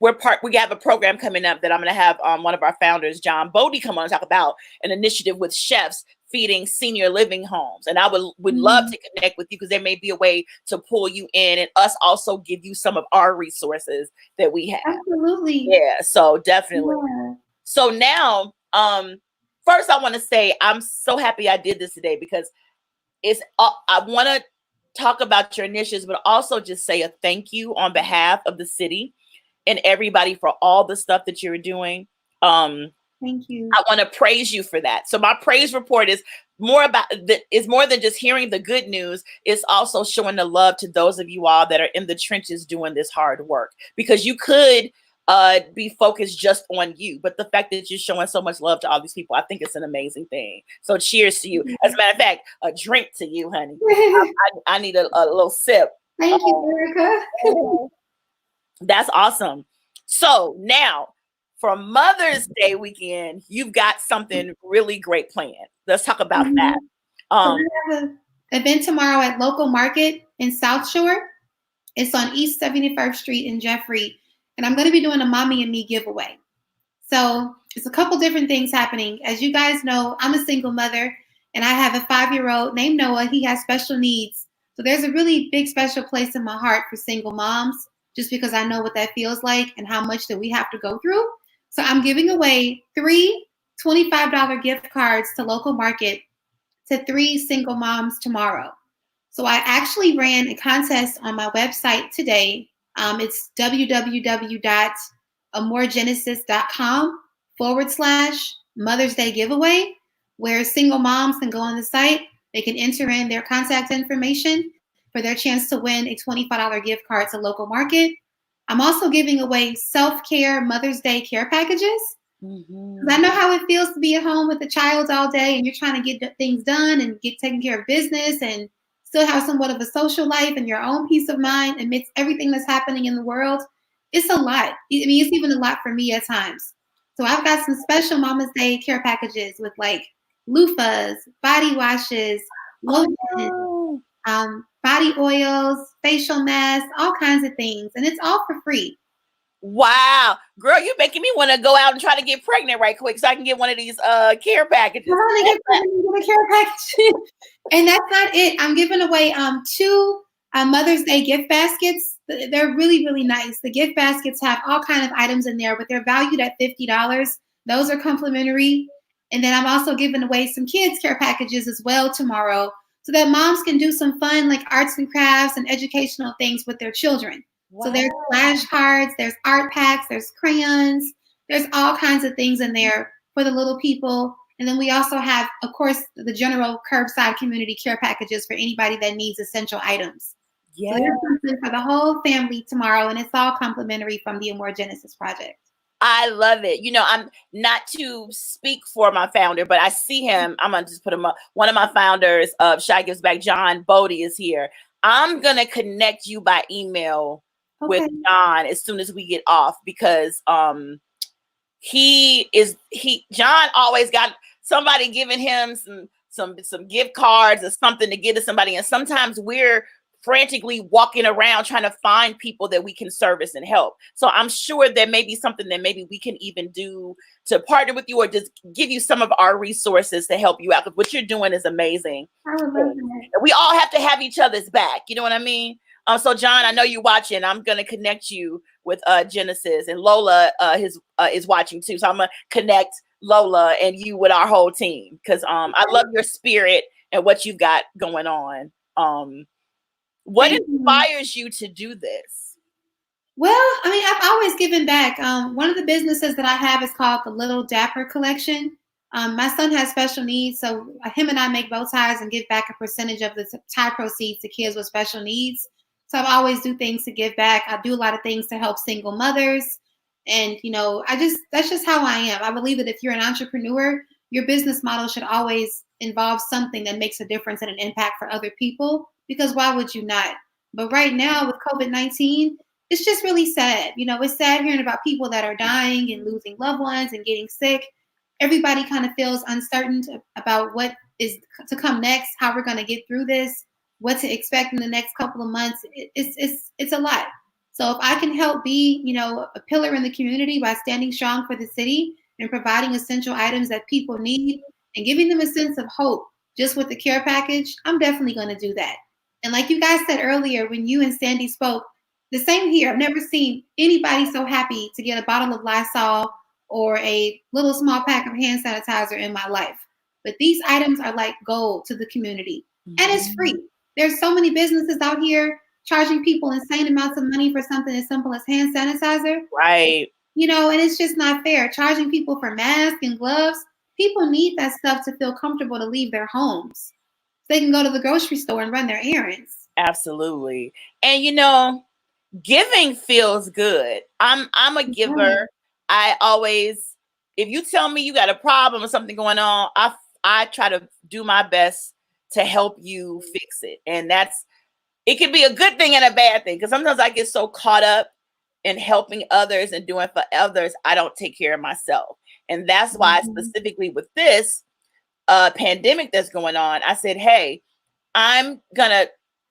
we have a program coming up that I'm going to have one of our founders, John Bodie, come on and talk about an initiative with chefs feeding senior living homes. And I would love to connect with you, because there may be a way to pull you in and us also give you some of our resources that we have. Absolutely. Yeah, so definitely. Yeah. So now, first I want to say I'm so happy I did this today, because I want to talk about your initiatives, but also just say a thank you on behalf of the city and everybody for all the stuff that you're doing. Thank you. I want to praise you for that. So my praise report is more than just hearing the good news. It's also showing the love to those of you all that are in the trenches doing this hard work, because you could be focused just on you, but the fact that you're showing so much love to all these people, I think it's an amazing thing. So cheers to you. As a matter of fact, a drink to you, honey. I need a little sip. Thank you, Erica. That's awesome. So now, for Mother's Day weekend, you've got something really great planned. Let's talk about that. So we have an event tomorrow at Local Market in South Shore. It's on East 71st Street in Jeffrey. And I'm going to be doing a Mommy and Me giveaway. So it's a couple different things happening. As you guys know, I'm a single mother, and I have a 5-year-old named Noah. He has special needs. So there's a really big special place in my heart for single moms, just because I know what that feels like and how much that we have to go through. So I'm giving away 3 $25 gift cards to Local Market to 3 single moms tomorrow. So I actually ran a contest on my website today. It's www.amoregenesis.com/Mother's Day giveaway, where single moms can go on the site. They can enter in their contact information for their chance to win a $25 gift card to Local Market. I'm also giving away self-care Mother's Day care packages. I know how it feels to be at home with the child all day, and you're trying to get things done and get taken care of business and still have somewhat of a social life and your own peace of mind amidst everything that's happening in the world. It's a lot. I mean, it's even a lot for me at times. So I've got some special Mama's Day care packages with like loofahs, body washes, lotion, body oils, facial masks, all kinds of things. And it's all for free. Wow, girl, you're making me want to go out and try to get pregnant right quick so I can get one of these care packages. I want to get a care package. And that's not it. I'm giving away 2 Mother's Day gift baskets. They're really, really nice. The gift baskets have all kinds of items in there, but they're valued at $50. Those are complimentary. And then I'm also giving away some kids care packages as well tomorrow, so that moms can do some fun like arts and crafts and educational things with their children. Wow. So there's flashcards, there's art packs, there's crayons, there's all kinds of things in there for the little people. And then we also have, of course, the general curbside community care packages for anybody that needs essential items. Yeah. So there's something for the whole family tomorrow, and it's all complimentary from the Amore Genesis Project. I love it. You know, I'm not to speak for my founder, but I see him. I'm going to just put him up. One of my founders of Shy Gives Back, John Bodie, is here. I'm going to connect you by email with John as soon as we get off, because John always got somebody giving him some gift cards or something to give to somebody, and sometimes we're frantically walking around trying to find people that we can service and help. So I'm sure there may be something that maybe we can even do to partner with you, or just give you some of our resources to help you out, because what you're doing is amazing. I love that. We all have to have each other's back. You know what I mean? So John, I know you're watching. I'm going to connect you with Genesis, and Lola is watching too. So I'm going to connect Lola and you with our whole team, because I love your spirit and what you've got going on. What inspires you to do this? Well, I mean, I've always given back. One of the businesses that I have is called the Little Dapper Collection. My son has special needs, so him and I make bow ties and give back a percentage of the tie proceeds to kids with special needs. So I always do things to give back. I do a lot of things to help single mothers. And, you know, that's just how I am. I believe that if you're an entrepreneur, your business model should always involves something that makes a difference and an impact for other people, because why would you not? But right now with COVID-19, it's just really sad. It's sad hearing about people that are dying and losing loved ones and getting sick. Everybody kind of feels uncertain about what is to come next, how we're going to get through this, what to expect in the next couple of months. It's a lot. So if I can help be, a pillar in the community by standing strong for the city and providing essential items that people need and giving them a sense of hope just with the care package, I'm definitely going to do that. And like you guys said earlier, when you and Sandy spoke, the same here. I've never seen anybody so happy to get a bottle of Lysol or a little small pack of hand sanitizer in my life. But these items are like gold to the community. And it's free. There's so many businesses out here charging people insane amounts of money for something as simple as hand sanitizer. Right. And it's just not fair. Charging people for masks and gloves. People need that stuff to feel comfortable to leave their homes. So they can go to the grocery store and run their errands. Absolutely. And giving feels good. I'm a giver. I always, if you tell me you got a problem or something going on, I try to do my best to help you fix it. And it can be a good thing and a bad thing, because sometimes I get so caught up in helping others and doing for others, I don't take care of myself. And that's why specifically with this pandemic that's going on, I said, hey, I'm gonna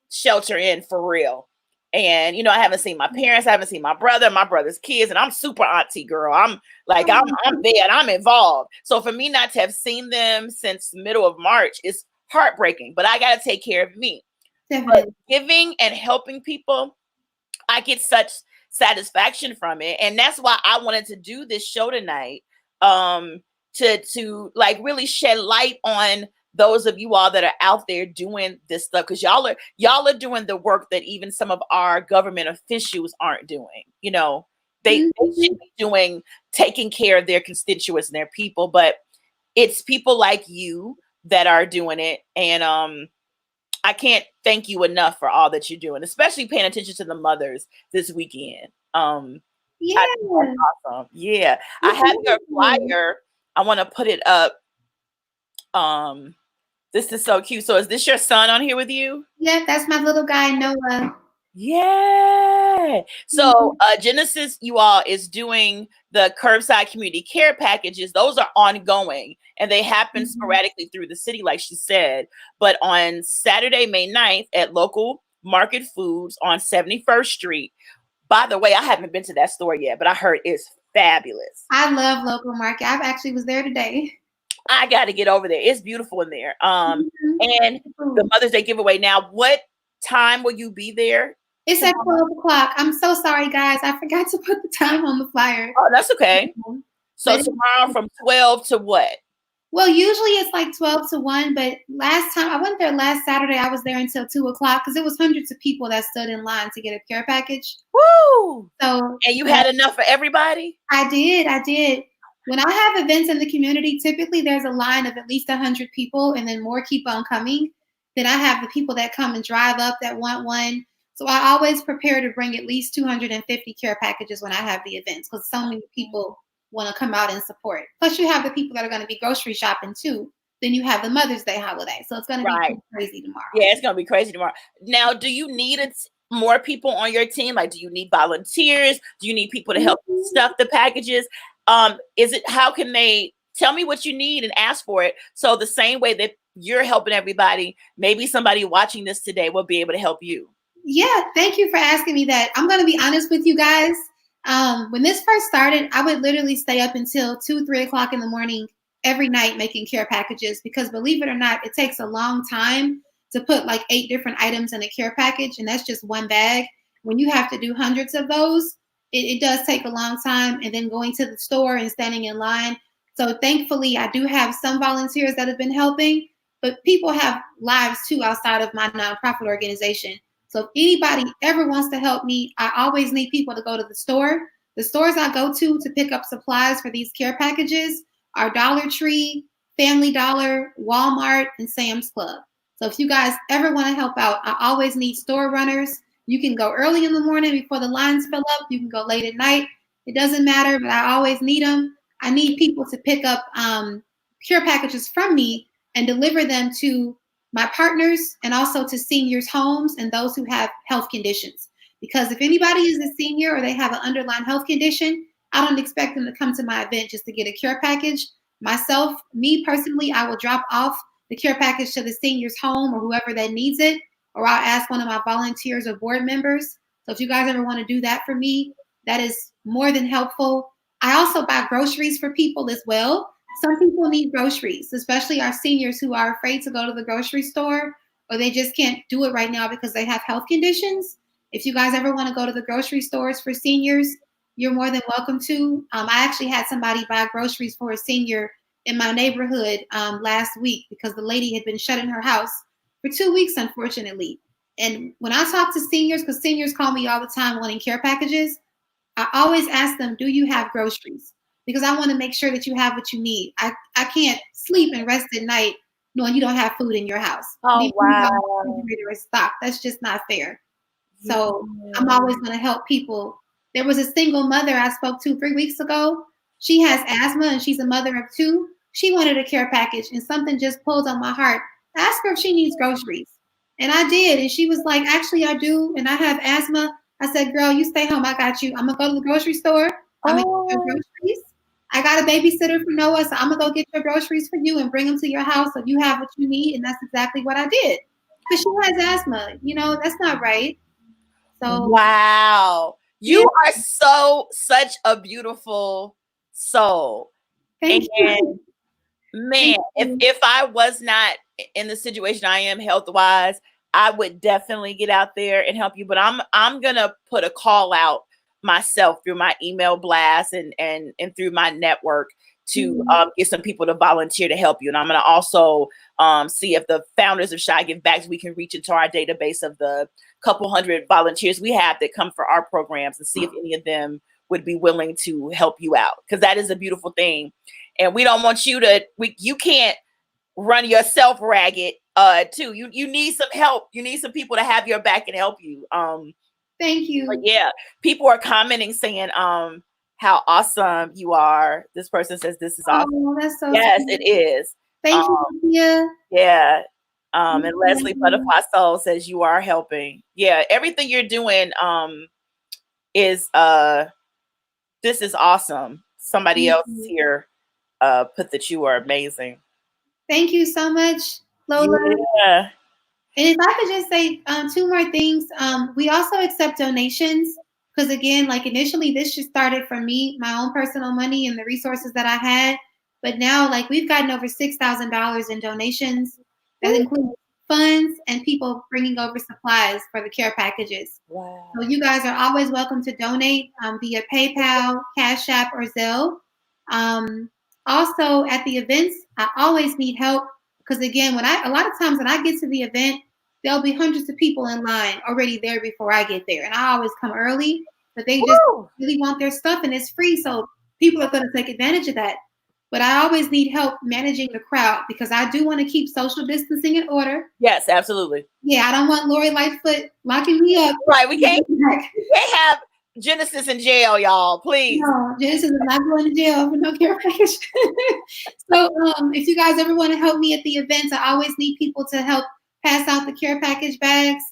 shelter in for real. And I haven't seen my parents, I haven't seen my brother's kids, and I'm super auntie girl. I'm like, I'm there and I'm involved. So for me not to have seen them since middle of March is heartbreaking, but I got to take care of me. But giving and helping people, I get such satisfaction from it. And that's why I wanted to do this show tonight, to like really shed light on those of you all that are out there doing this stuff, because y'all are doing the work that even some of our government officials aren't doing. They should be doing, taking care of their constituents and their people, but it's people like you that are doing it. And I can't thank you enough for all that you're doing, especially paying attention to the mothers this weekend. Yeah. Awesome. Yeah. I have your flyer. I want to put it up. This is so cute. So is this your son on here with you? Yeah, that's my little guy, Noah. Yeah. So Genesis, you all, is doing the curbside community care packages. Those are ongoing and they happen sporadically through the city, like she said. But on Saturday, May 9th at Local Market Foods on 71st Street. By the way, I haven't been to that store yet, but I heard it's fabulous. I love Local Market. I actually was there today. I got to get over there. It's beautiful in there. And the Mother's Day giveaway. Now, what time will you be there? It's at 12 o'clock. I'm so sorry, guys. I forgot to put the time on the flyer. Oh, that's okay. So tomorrow from 12 to what? Well, usually it's like 12 to 1, but last time I went there last Saturday, I was there until 2 o'clock because it was hundreds of people that stood in line to get a care package. Woo! So, and you had enough for everybody? I did. When I have events in the community, typically there's a line of at least 100 people and then more keep on coming. Then I have the people that come and drive up that want one. So I always prepare to bring at least 250 care packages when I have the events because so many people want to come out and support. Plus you have the people that are going to be grocery shopping too. Then you have the Mother's Day holiday. So it's going to be crazy tomorrow. Yeah, it's going to be crazy tomorrow. Now, do you need more people on your team? Like, do you need volunteers? Do you need people to help stuff the packages? How can they tell me what you need and ask for it? So the same way that you're helping everybody, maybe somebody watching this today will be able to help you. Yeah, thank you for asking me that. I'm going to be honest with you guys. When this first started, I would literally stay up until 2-3 o'clock in the morning every night making care packages because believe it or not, it takes a long time to put like 8 different items in a care package. And that's just one bag. When you have to do hundreds of those, it does take a long time. And then going to the store and standing in line. So thankfully, I do have some volunteers that have been helping, but people have lives too outside of my nonprofit organization. So if anybody ever wants to help me, I always need people to go to the store. The stores I go to pick up supplies for these care packages are Dollar Tree, Family Dollar, Walmart, and Sam's Club. So if you guys ever want to help out, I always need store runners. You can go early in the morning before the lines fill up. You can go late at night. It doesn't matter, but I always need them. I need people to pick up care packages from me and deliver them to my partners and also to seniors' homes and those who have health conditions. Because if anybody is a senior or they have an underlying health condition, I don't expect them to come to my event just to get a care package. Myself, me personally, I will drop off the care package to the senior's home or whoever that needs it, or I'll ask one of my volunteers or board members. So if you guys ever want to do that for me, that is more than helpful. I also buy groceries for people as well. Some people need groceries, especially our seniors who are afraid to go to the grocery store, or they just can't do it right now because they have health conditions. If you guys ever want to go to the grocery stores for seniors, you're more than welcome to. I actually had somebody buy groceries for a senior in my neighborhood last week because the lady had been shut in her house for 2 weeks, unfortunately. And when I talk to seniors, because seniors call me all the time wanting care packages, I always ask them, do you have groceries? Because I want to make sure that you have what you need. I can't sleep and rest at night knowing you don't have food in your house. Oh, wow. Refrigerator is stocked. That's just not fair. So I'm always going to help people. There was a single mother I spoke to 3 weeks ago. She has asthma and she's a mother of 2. She wanted a care package and something just pulled on my heart. Ask her if she needs groceries. And I did. And she was like, actually, I do. And I have asthma. I said, girl, you stay home. I got you. I'm going to go to the grocery store. I'm going to get your groceries. I got a babysitter for Noah. So I'm going to go get your groceries for you and bring them to your house so you have what you need. And that's exactly what I did. Because she has asthma. You know, that's not right. So, wow. You are such a beautiful soul. Thank you. Man, if I was not in the situation I am health-wise, I would definitely get out there and help you. But I'm gonna put a call out myself through my email blast and through my network to get some people to volunteer to help you. And I'm gonna also see if the founders of Shy Give Back, we can reach into our database of the couple hundred volunteers we have that come for our programs and see if any of them would be willing to help you out, because that is a beautiful thing. And we don't want you to, you can't run yourself ragged too. You need some help. You need some people to have your back and help you. Thank you. But yeah, people are commenting saying how awesome you are. This person says this is awesome. Oh, that's so yes, sweet. it is. Thank you, Sophia. Yeah. And Leslie Butterfly Soul says you are helping. Yeah, everything you're doing is this is awesome. Somebody else here put that you are amazing. Thank you so much, Lola. Yeah. And if I could just say 2 more things. We also accept donations because, again, like initially this just started from me, my own personal money and the resources that I had. But now, like, we've gotten over $6,000 in donations. That includes funds and people bringing over supplies for the care packages. Wow. So you guys are always welcome to donate via PayPal, Cash App, or Zelle. Also, at the events, I always need help because, again, a lot of times when I get to the event, there'll be hundreds of people in line already there before I get there. And I always come early, but they just really want their stuff and it's free. So people are going to take advantage of that. But I always need help managing the crowd because I do want to keep social distancing in order. Yes, absolutely. Yeah, I don't want Lori Lightfoot locking me up. Right, we can't have Genesis in jail, y'all. Please. No, Genesis is not going to jail for no care package. So if you guys ever want to help me at the events, I always need people to help pass out the care package bags.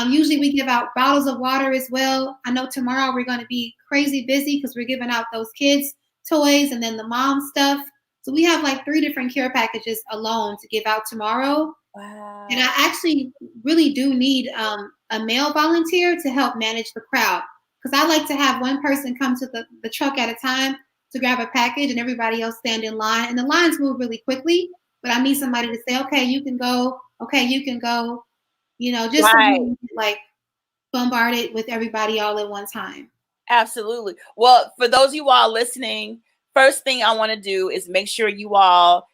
Usually we give out bottles of water as well. I know tomorrow we're going to be crazy busy because we're giving out those kids' toys and then the mom stuff. So we have like 3 different care packages alone to give out tomorrow. Wow. And I actually really do need a male volunteer to help manage the crowd because I like to have one person come to the truck at a time to grab a package and everybody else stand in line. And the lines move really quickly, but I need somebody to say, okay, you can go. Okay, you can go. You know, just right. so like bombarded with everybody all at one time. Absolutely. Well, for those of you all listening, first thing I want to do is make sure you all,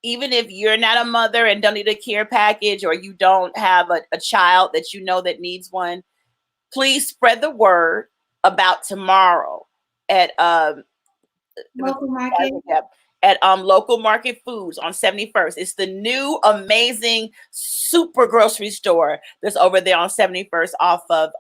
even if you're not a mother and don't need a care package or you don't have a child that you know that needs one, please spread the word about tomorrow at Local market. At Local Market Foods on 71st. It's the new amazing super grocery store that's over there on 71st off of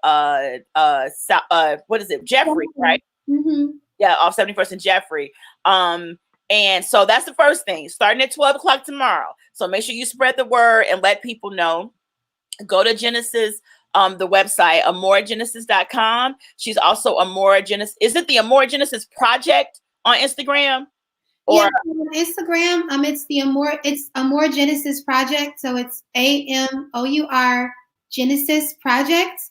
what is it? Jeffrey, right? Mm-hmm. Yeah, off 71st and Jeffrey. And And so that's the first thing, starting at 12 o'clock tomorrow. So make sure you spread the word and let people know. Go to Genesis, the website, amoragenesis.com. She's also Amora Genesis. Is it the Amora Genesis Project on Instagram? Or on Instagram, it's Amora Genesis Project. So it's AMOUR Genesis Project.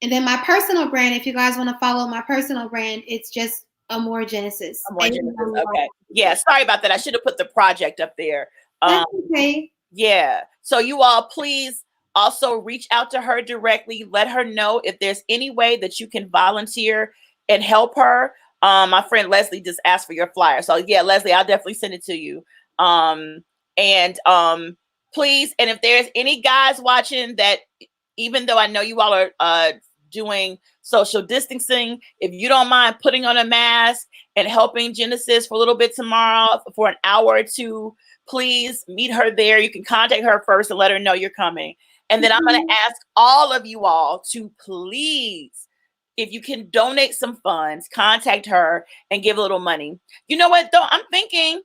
And then my personal brand, if you guys want to follow my personal brand, it's just Amora Genesis. Amora Genesis. Okay. Yeah, sorry about that. I should have put the project up there. That's okay. Yeah. So you all please also reach out to her directly. Let her know if there's any way that you can volunteer and help her. My friend Leslie just asked for your flyer. So yeah, Leslie, I'll definitely send it to you. Please, and if there's any guys watching that, even though I know you all are doing social distancing, if you don't mind putting on a mask and helping Genesis for a little bit tomorrow for an hour or two, please meet her there. You can contact her first and let her know you're coming. And then I'm going to ask all of you all to please, if you can donate some funds, contact her and give a little money. You know what, though? I'm thinking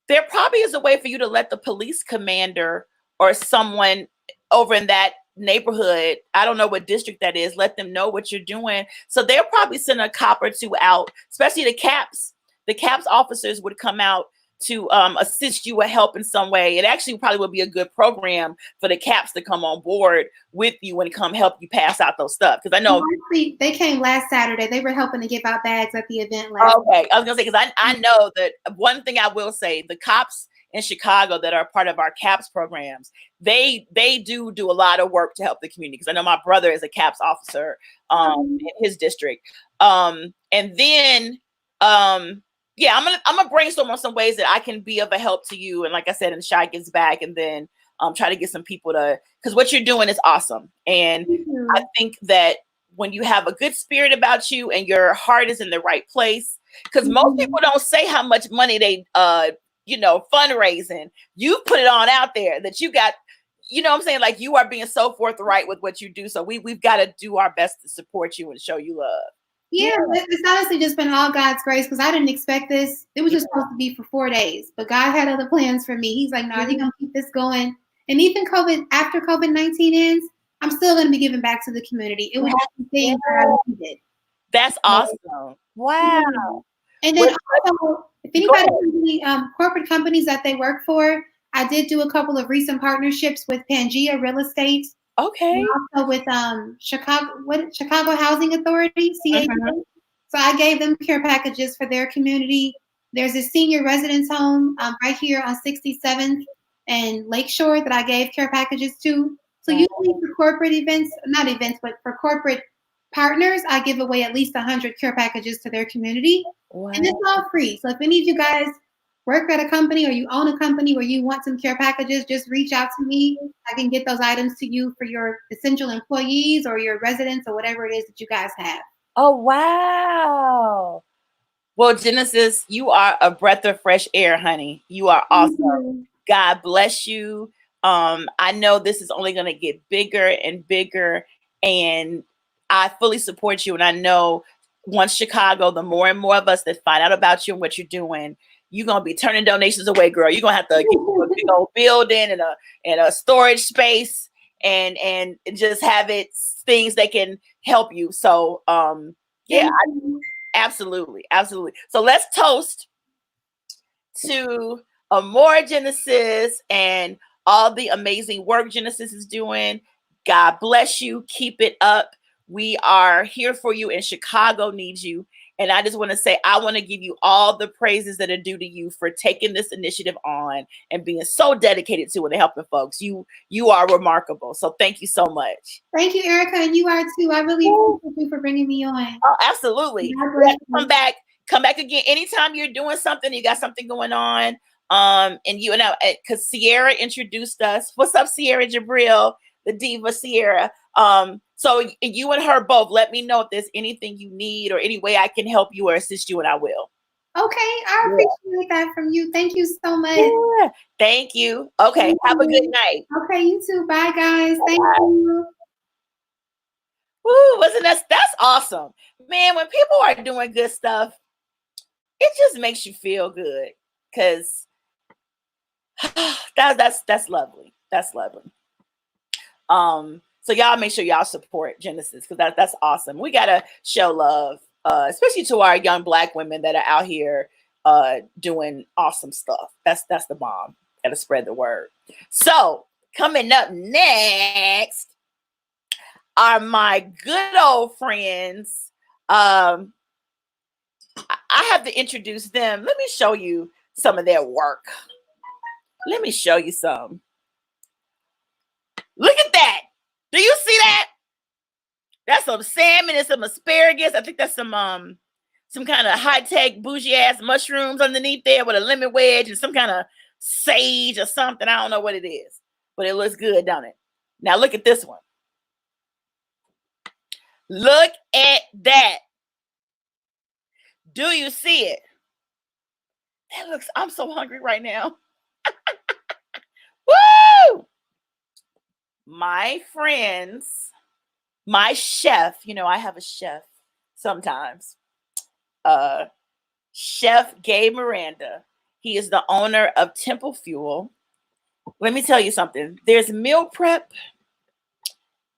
there probably is a way for you to let the police commander or someone over in that neighborhood, I don't know what district that is, let them know what you're doing. So they'll probably send a cop or two out, especially the CAPS. The CAPS officers would come out to assist you or help in some way. It actually probably would be a good program for the CAPS to come on board with you and come help you pass out those stuff. Because I know they came last Saturday. They were helping to give out bags at the event last. Okay, I was gonna say, because I know that one thing I will say, the cops in Chicago that are part of our CAPS programs, they do a lot of work to help the community. Because I know my brother is a CAPS officer in his district. And then yeah, I'm gonna brainstorm on some ways that I can be of a help to you. And like I said, and Shy gets back, and then try to get some people to, because what you're doing is awesome. And I think that when you have a good spirit about you and your heart is in the right place, because most people don't say how much money they fundraising. You put it on out there that you got, you know what I'm saying? Like, you are being so forthright with what you do. So we've got to do our best to support you and show you love. Yeah, it's honestly just been all God's grace, because I didn't expect this. It was just supposed to be for 4 days, but God had other plans for me. He's like, no, you're going to keep this going. And even after COVID-19 ends, I'm still going to be giving back to the community. It was just the thing that I needed. That's awesome. Wow. And then also, if anybody has any corporate companies that they work for, I did do a couple of recent partnerships with Pangea Real Estate. Okay. And also with Chicago Housing Authority, CHA. So I gave them care packages for their community. There's a senior residence home right here on 67th and Lakeshore that I gave care packages to. So usually for corporate events, not events, but for corporate partners, I give away at least 100 care packages to their community. Wow. And it's all free. So if any of you guys work at a company or you own a company where you want some care packages, just reach out to me. I can get those items to you for your essential employees or your residents or whatever it is that you guys have. Oh, wow. Well, Genesis, you are a breath of fresh air, honey. You are awesome. God bless you. I know this is only going to get bigger and bigger, and I fully support you. And I know once Chicago, the more and more of us that find out about you and what you're doing, you're gonna be turning donations away, girl. You're gonna have to get a big old building and a storage space and just have it things that can help you. So absolutely. So let's toast to Amora Genesis and all the amazing work Genesis is doing. God bless you. Keep it up. We are here for you, and Chicago needs you. And I just want to say, I want to give you all the praises that are due to you for taking this initiative on and being so dedicated to it and helping folks. You are remarkable. So thank you so much. Thank you, Erica. And you are too. I really appreciate you for bringing me on. Oh, absolutely. Come back again. Anytime you're doing something, you got something going on. And you and I, because Sierra introduced us. What's up, Sierra Jabril, the diva Sierra? So you and her both, let me know if there's anything you need or any way I can help you or assist you, and I will. Okay, I appreciate that from you. Thank you so much. Yeah. Thank you. Okay, have a good night. Okay, you too. Bye, guys. Thank you. Woo, that's awesome. Man, when people are doing good stuff, it just makes you feel good because that's lovely. That's lovely. So y'all make sure y'all support Genesis because that's awesome. We gotta show love, especially to our young Black women that are out here doing awesome stuff. That's the bomb. Gotta spread the word. So coming up next are my good old friends. I have to introduce them. Let me show you some of their work. Let me show you some. Look at that. Do you see that? That's some salmon and some asparagus. I think that's some kind of high-tech bougie ass mushrooms underneath there with a lemon wedge and some kind of sage or something. I don't know what it is, but it looks good, don't it? Now look at this one. Look at that. Do you see it? That looks, I'm so hungry right now. Woo! My friends, my chef, you know, I have a chef sometimes. Chef Gabe Miranda. He is the owner of Temple Fuel. Let me tell you something. There's meal prep,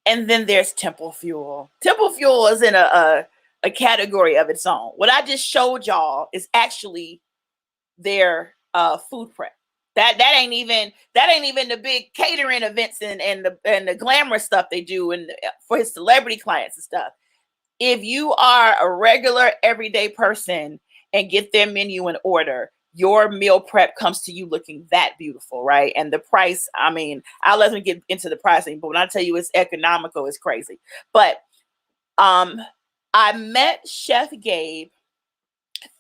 and then there's Temple Fuel. Temple Fuel is in a category of its own. What I just showed y'all is actually their food prep. That ain't even the big catering events and the glamorous stuff they do and for his celebrity clients and stuff. If you are a regular everyday person and get their menu in order, your meal prep comes to you looking that beautiful, right? And the price, I mean, I'll let them get into the pricing, but when I tell you it's economical, it's crazy. But I met Chef Gabe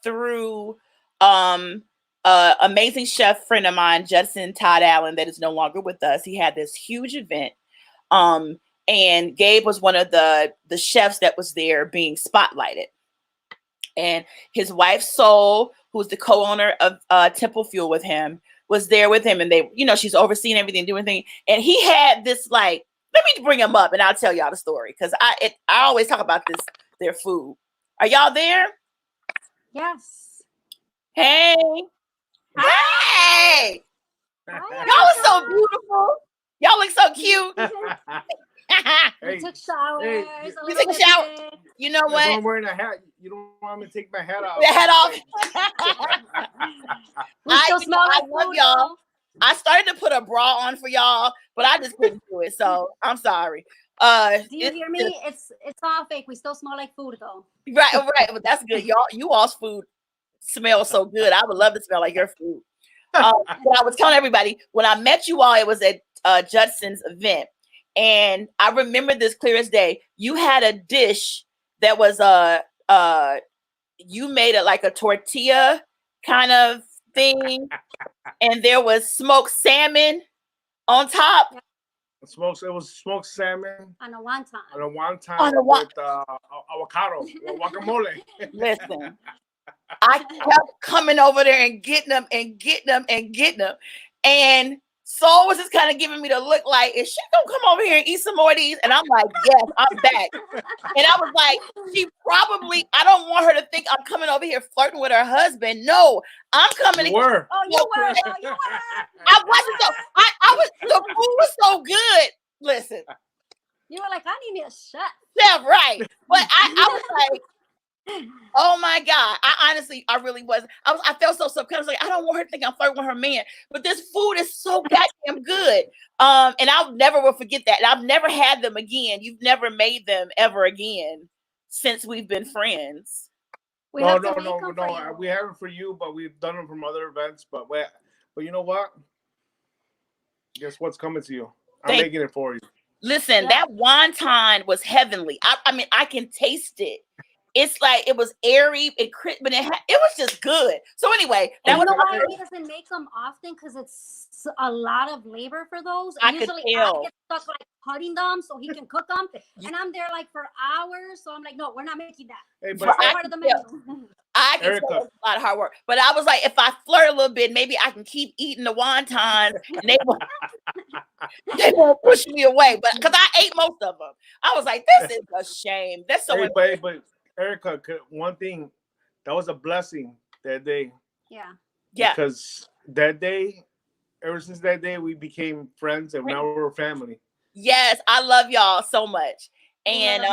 through amazing chef friend of mine, Judson Todd Allen, that is no longer with us. He had this huge event. And Gabe was one of the chefs that was there being spotlighted. And his wife, Sol, who's the co-owner of Temple Fuel with him, was there with him. And they, you know, she's overseeing everything, doing things. And he had this, like, let me bring him up and I'll tell y'all the story. Because I always talk about their food. Are y'all there? Yes. Hey. Hey. Y'all are so beautiful. Y'all look so cute. We took showers. Hey, you took a shower. You know what? I'm wearing a hat. You don't want me to take my hat off. The hat off. We still smell like I love food, y'all. though. I started to put a bra on for y'all, but I just couldn't do it. So I'm sorry. Do you hear me? It's all fake. We still smell like food, though. Right. But that's good. You all's food smells so good. I would love to smell like your food. But I was telling everybody when I met you all, it was at Judson's event. And I remember this clear as day. You had a dish that was you made it like a tortilla kind of thing, and there was smoked salmon on top. Yep. It was smoked salmon On a wonton. With avocado, guacamole. Listen, I kept coming over there and getting them. And Soul was just kind of giving me the look like, is she gonna come over here and eat some more of these? And I'm like, yes, I'm back. And I was like, I don't want her to think I'm coming over here flirting with her husband. No, I'm coming. You were. Oh, you were. I wasn't. The food was so good. Listen. You were like, I need me a chef. Yeah, right. But I was like, oh my God. I really wasn't. I felt so subconscious. Like, I don't want her to think I'm flirting with her man. But this food is so goddamn good. And I'll never will forget that. And I've never had them again. You've never made them ever again since we've been friends. No. We haven't for you, but we've done them from other events. But you know what? Guess what's coming to you? I'm making it for you. Listen, that wonton was heavenly. I mean, I can taste it. It's like it was airy and crisp, but it was just good. So anyway, that was why he doesn't make them often because it's a lot of labor for those. And usually I get stuck like cutting them so he can cook them, and I'm there like for hours. So I'm like, no, we're not making that. Hey, but part of the menu. I can tell it's a lot of hard work, but I was like, if I flirt a little bit, maybe I can keep eating the wontons, and they won't push me away. But because I ate most of them, I was like, this is a shame. That's so. But Erica, one thing that was a blessing That day. Yeah. Yeah. Because that day, ever since that day, we became friends, and now we're family. Yes, I love y'all so much. And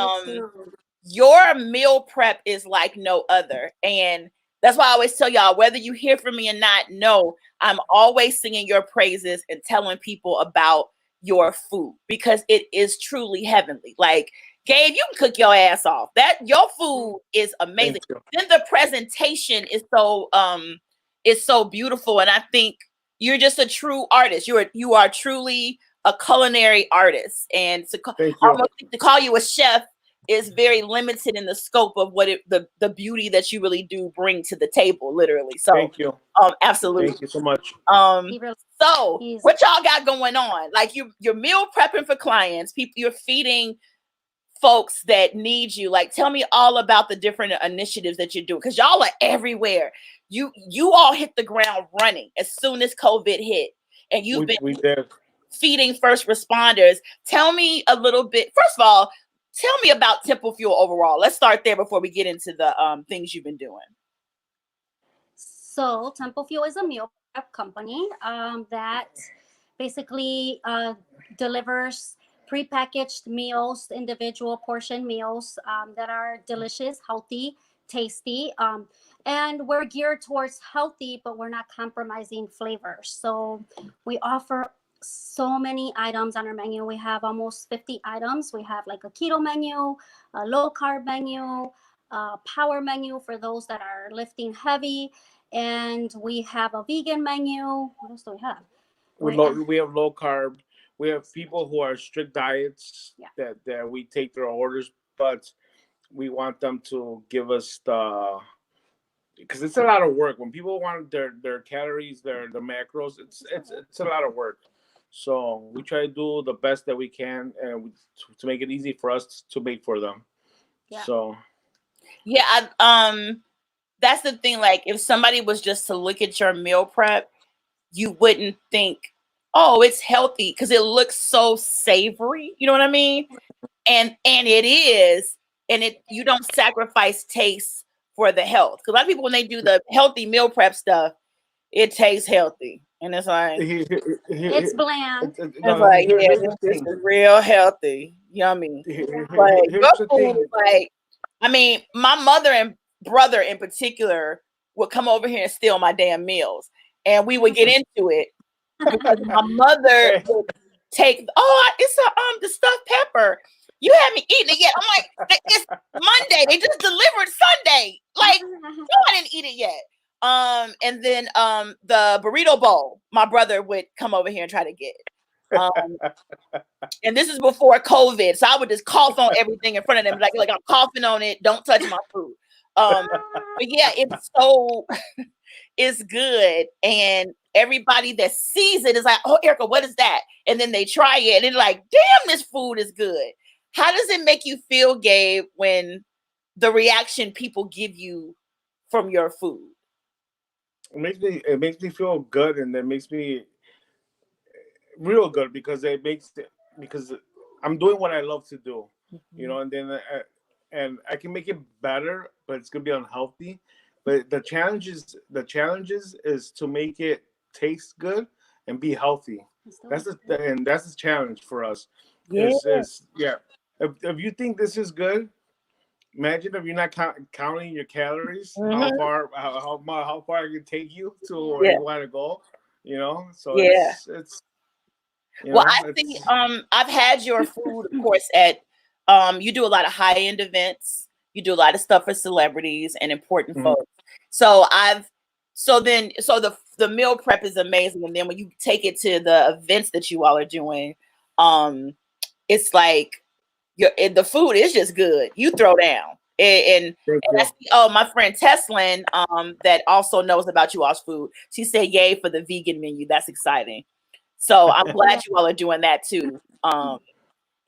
your meal prep is like no other. And that's why I always tell y'all, whether you hear from me or not, no, I'm always singing your praises and telling people about your food because it is truly heavenly. Like, Gabe, you can cook your ass off. That your food is amazing. Then the presentation is so beautiful. And I think you're just a true artist. You are truly a culinary artist. And to call you a chef is very limited in the scope of what the beauty that you really do bring to the table, literally. So thank you. Absolutely. Thank you so much. So what y'all got going on? Like you're meal prepping for clients, people, you're feeding folks that need you. Like, tell me all about the different initiatives that you do, because y'all are everywhere. You all hit the ground running as soon as COVID hit, and you've been feeding first responders. Tell me a little bit. First of all, tell me about Temple Fuel overall. Let's start there before we get into the things you've been doing. So Temple Fuel is a meal prep company that basically delivers prepackaged meals, individual portion meals that are delicious, healthy, tasty. And we're geared towards healthy, but we're not compromising flavors. So we offer so many items on our menu. We have almost 50 items. We have like a keto menu, a low carb menu, a power menu for those that are lifting heavy. And we have a vegan menu. What else do we have? We have low carb. We have people who are strict diets that we take their orders, but we want them to give us because it's a lot of work. When people want their calories, their macros, it's a lot of work. So we try to do the best that we can, and to make it easy for us to make for them. Yeah. So. Yeah, that's the thing. Like, if somebody was just to look at your meal prep, you wouldn't think, oh, it's healthy, because it looks so savory. You know what I mean? And it is, and you don't sacrifice taste for the health. Because a lot of people, when they do the healthy meal prep stuff, it tastes healthy, and it's like it's bland. It's like, yeah, this is real healthy, yummy. But your food is like, I mean, my mother and brother in particular would come over here and steal my damn meals, and we would get into it because my mother would take, it's the stuffed pepper. You haven't eaten it yet. I'm like, it's Monday. They just delivered Sunday. Like, no, I didn't eat it yet. And then the burrito bowl, my brother would come over here and try to get. And this is before COVID, so I would just cough on everything in front of them, like I'm coughing on it. Don't touch my food. But yeah, it's good, and everybody that sees it is like, "Oh, Erica, what is that?" And then they try it, and they're like, "Damn, this food is good." How does it make you feel, Gabe, when the reaction people give you from your food? It makes me feel good, and it makes me real good because I'm doing what I love to do, you know, and then and I can make it better, but it's gonna be unhealthy. But the challenges is to make it taste good and be healthy. That's the challenge for us. Yeah. If you think this is good, imagine if you're not counting your calories, how far it can take you to where you want to go, you know. So it's well, I think I've had your food, of course, at you do a lot of high-end events. You do a lot of stuff for celebrities and important folks. So the meal prep is amazing, and then when you take it to the events that you all are doing, it's like the food is just good. You throw down. And I see, my friend Teslin, that also knows about you all's food. She said, "Yay for the vegan menu." That's exciting. So I'm glad you all are doing that too.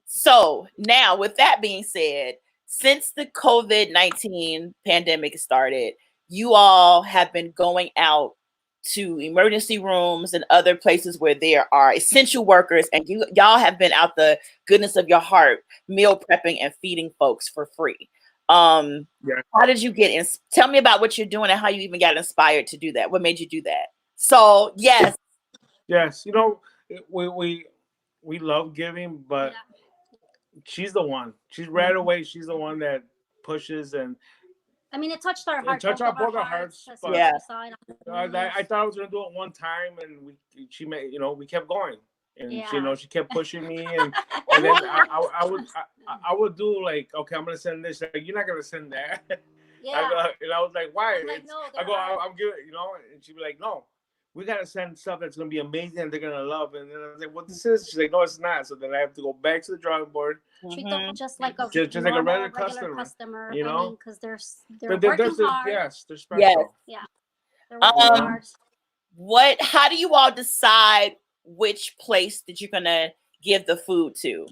So now, with that being said, since the COVID-19 pandemic started, you all have been going out to emergency rooms and other places where there are essential workers, and y'all have been out the goodness of your heart, meal prepping and feeding folks for free. Yeah. How did you get in? Tell me about what you're doing and how you even got inspired to do that. What made you do that? So yes. Yes, we love giving, but she's the one. She's right away. She's the one that pushes, and I mean, it touched our it heart, touched both our of our hearts. As soon but as we saw it on the I news. thought I was gonna do it one time, and she made, we kept going, and Yeah. she kept pushing me, and then I would do like, okay, I'm gonna send this. Like, you're not gonna send that. Yeah. And I was like, why? I'm like, no, I go, they're I'm good, and she'd be like, no, we gotta send stuff that's gonna be amazing and they're gonna love. And then I was like, what this is? She's like, no, it's not. So then I have to go back to the drawing board. treat them just like a Just normal, like a regular customer. you I know? mean, because they're working hard. Yes, they're special. Yeah, they're working hard. How do you all decide which place that you're gonna give the food to?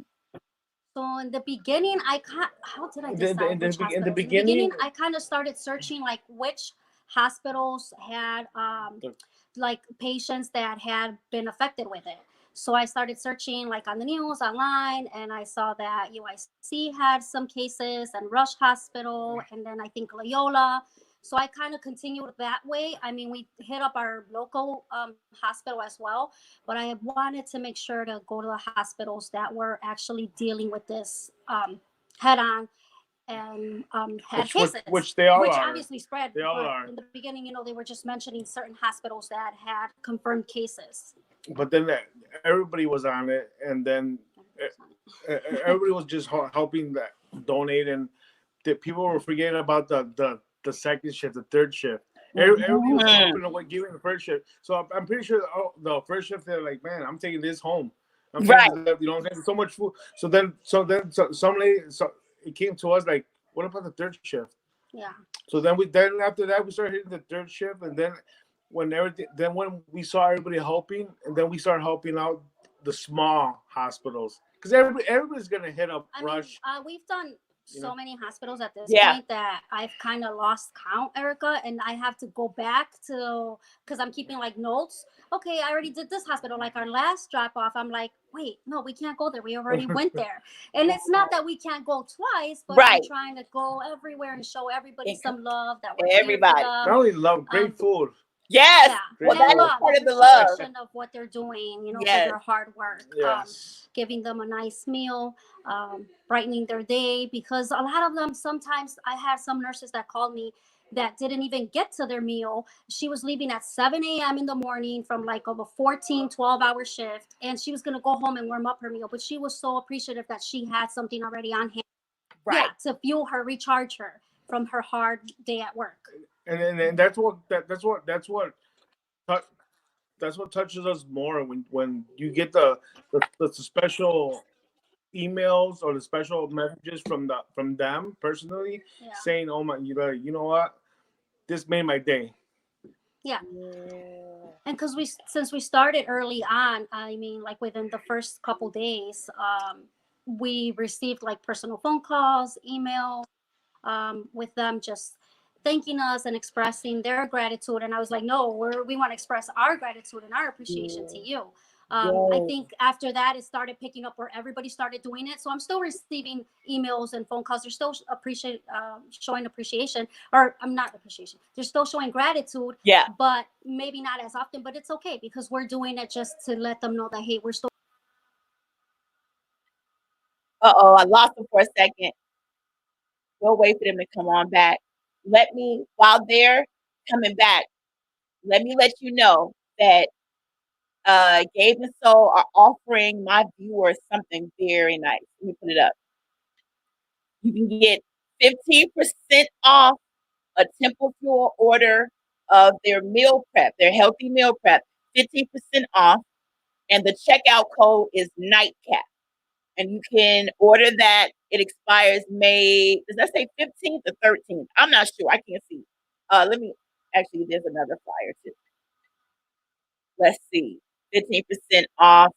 So in the beginning, how did I decide In the which hospitals? beginning- In the beginning, I kind of started searching like which hospitals had like patients that had been affected with it. So I started searching like on the news, online, and I saw that UIC had some cases, and Rush Hospital, and then I think Loyola. So I kind of continued that way. I mean, we hit up our local hospital as well, but I wanted to make sure to go to the hospitals that were actually dealing with this head on, and had cases, which they all which are. obviously spread. They all but are. in the beginning, they were just mentioning certain hospitals that had confirmed cases. But then everybody was on it, and then everybody was just helping that donate, and the people were forgetting about the second shift, the third shift. Everybody was helping away, giving the first shift. So I'm pretty sure the first shift, they're like, man, I'm taking this home. I'm taking this, you know what I'm saying? So much food. So then some lady, it came to us like, what about the third shift? Yeah. So then after that we started hitting the third shift, and then when we saw everybody helping, and then we started helping out the small hospitals, because everybody's gonna hit up Rush. I mean, we've done so many hospitals at this Yeah. point that I've kind of lost count, Erica, and I have to go back to, because I'm keeping like notes. Okay, I already did this hospital. Like our last drop off, I'm like, wait, no, we can't go there. We already went there. And it's not that we can't go twice, but I'm trying to go everywhere and show everybody some love, that we're Everybody. here for them. Not only love, great food. Yes. Yeah. Well, Great that food. is part of the love. Appreciation of what they're doing, for their hard work. Yes. Giving them a nice meal, brightening their day, because a lot of them, sometimes I had some nurses that called me that didn't even get to their meal. She was leaving at 7 a.m. in the morning from like a 12-hour shift, and she was going to go home and warm up her meal, but she was so appreciative that she had something already on hand. Right. Yeah, to fuel her, recharge her from her hard day at work. And that's what touches us more when you get the special emails or the special messages from them personally, saying, oh my, you know what, this made my day. Yeah. And because since we started early on, I mean, like within the first couple days, we received like personal phone calls, email, with them just thanking us and expressing their gratitude. And I was like, no, we want to express our gratitude and our appreciation to you. I think after that, it started picking up where everybody started doing it. So I'm still receiving emails and phone calls. They're still showing appreciation, or I'm not appreciation. They're still showing gratitude. Yeah. But maybe not as often. But it's okay, because we're doing it just to let them know that, hey, we're still. I lost them for a second. We'll wait for them to come on back. While they're coming back, let me let you know that Gabe and Soul are offering my viewers something very nice. Let me put it up. You can get 15% off a Temple Fuel order of their meal prep, their healthy meal prep, 15% off. And the checkout code is Nightcap. And you can order that. It expires May, does that say 15th or 13th? I'm not sure. I can't see. There's another flyer too. Let's see. 15% off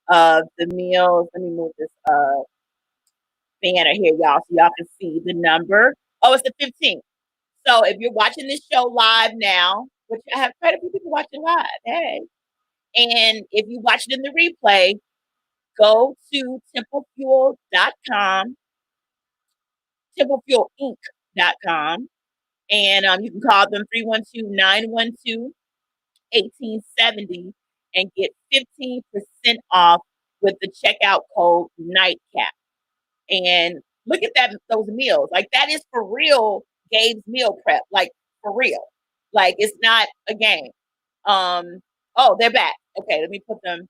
of the meals. Let me move this banner here, y'all, so y'all can see the number. Oh, it's the 15th. So if you're watching this show live now, which I have quite a few people watching live, hey. And if you watch it in the replay, go to templefuel.com SimpleFuelInc.com. And you can call them 312-912-1870 and get 15% off with the checkout code NIGHTCAP. And look at those meals. Like, that is for real Gabe's meal prep. Like, for real. Like, it's not a game. Oh, they're back. Okay, let me put them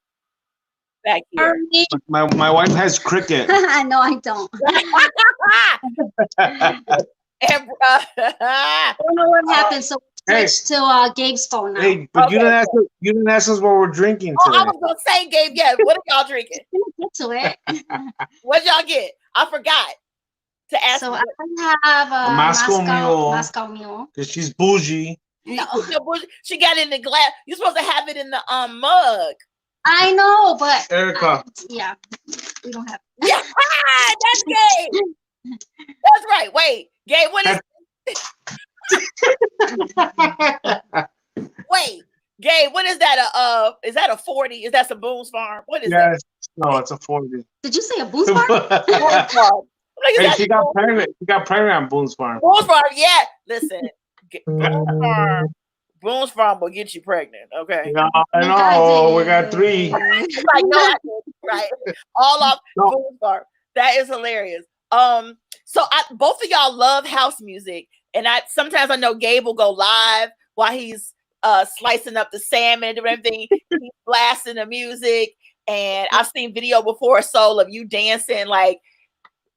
back here. My wife has cricket. No, I don't. And, I don't know what happened. So switch to Gabe's phone now. Hey, but Okay. you didn't ask us what we're drinking today. I was gonna say, Gabe, yeah. What are y'all drinking? Get to it. What y'all get? I forgot to ask. So you. I have a Moscow Mule. Moscow Mule. Cause she's bougie. No, She got it in the glass. You're supposed to have it in the mug. I know, but Erica. yeah, we don't have. Yeah, that's Gabe. That's right. Wait, Gabe, what is? Wait, Gabe, what is that? Is that a 40? Is that some Boone's Farm? What is that? Yes. No, it's a 40. Did you say a Boone's Farm? Boone's Farm. Like, is Hey, that she got pregnant. She got pregnant on Boone's Farm. Boone's Farm, yeah. Listen, Boone's Farm will get you pregnant. Okay. No, I know. We got 3. Like, no, I didn't, right? All off No. Boone's Farm. That is hilarious. So both of y'all love house music, and sometimes I know Gabe will go live while he's slicing up the salmon and everything. He's blasting the music, and I've seen video before, Soul, of you dancing. Like,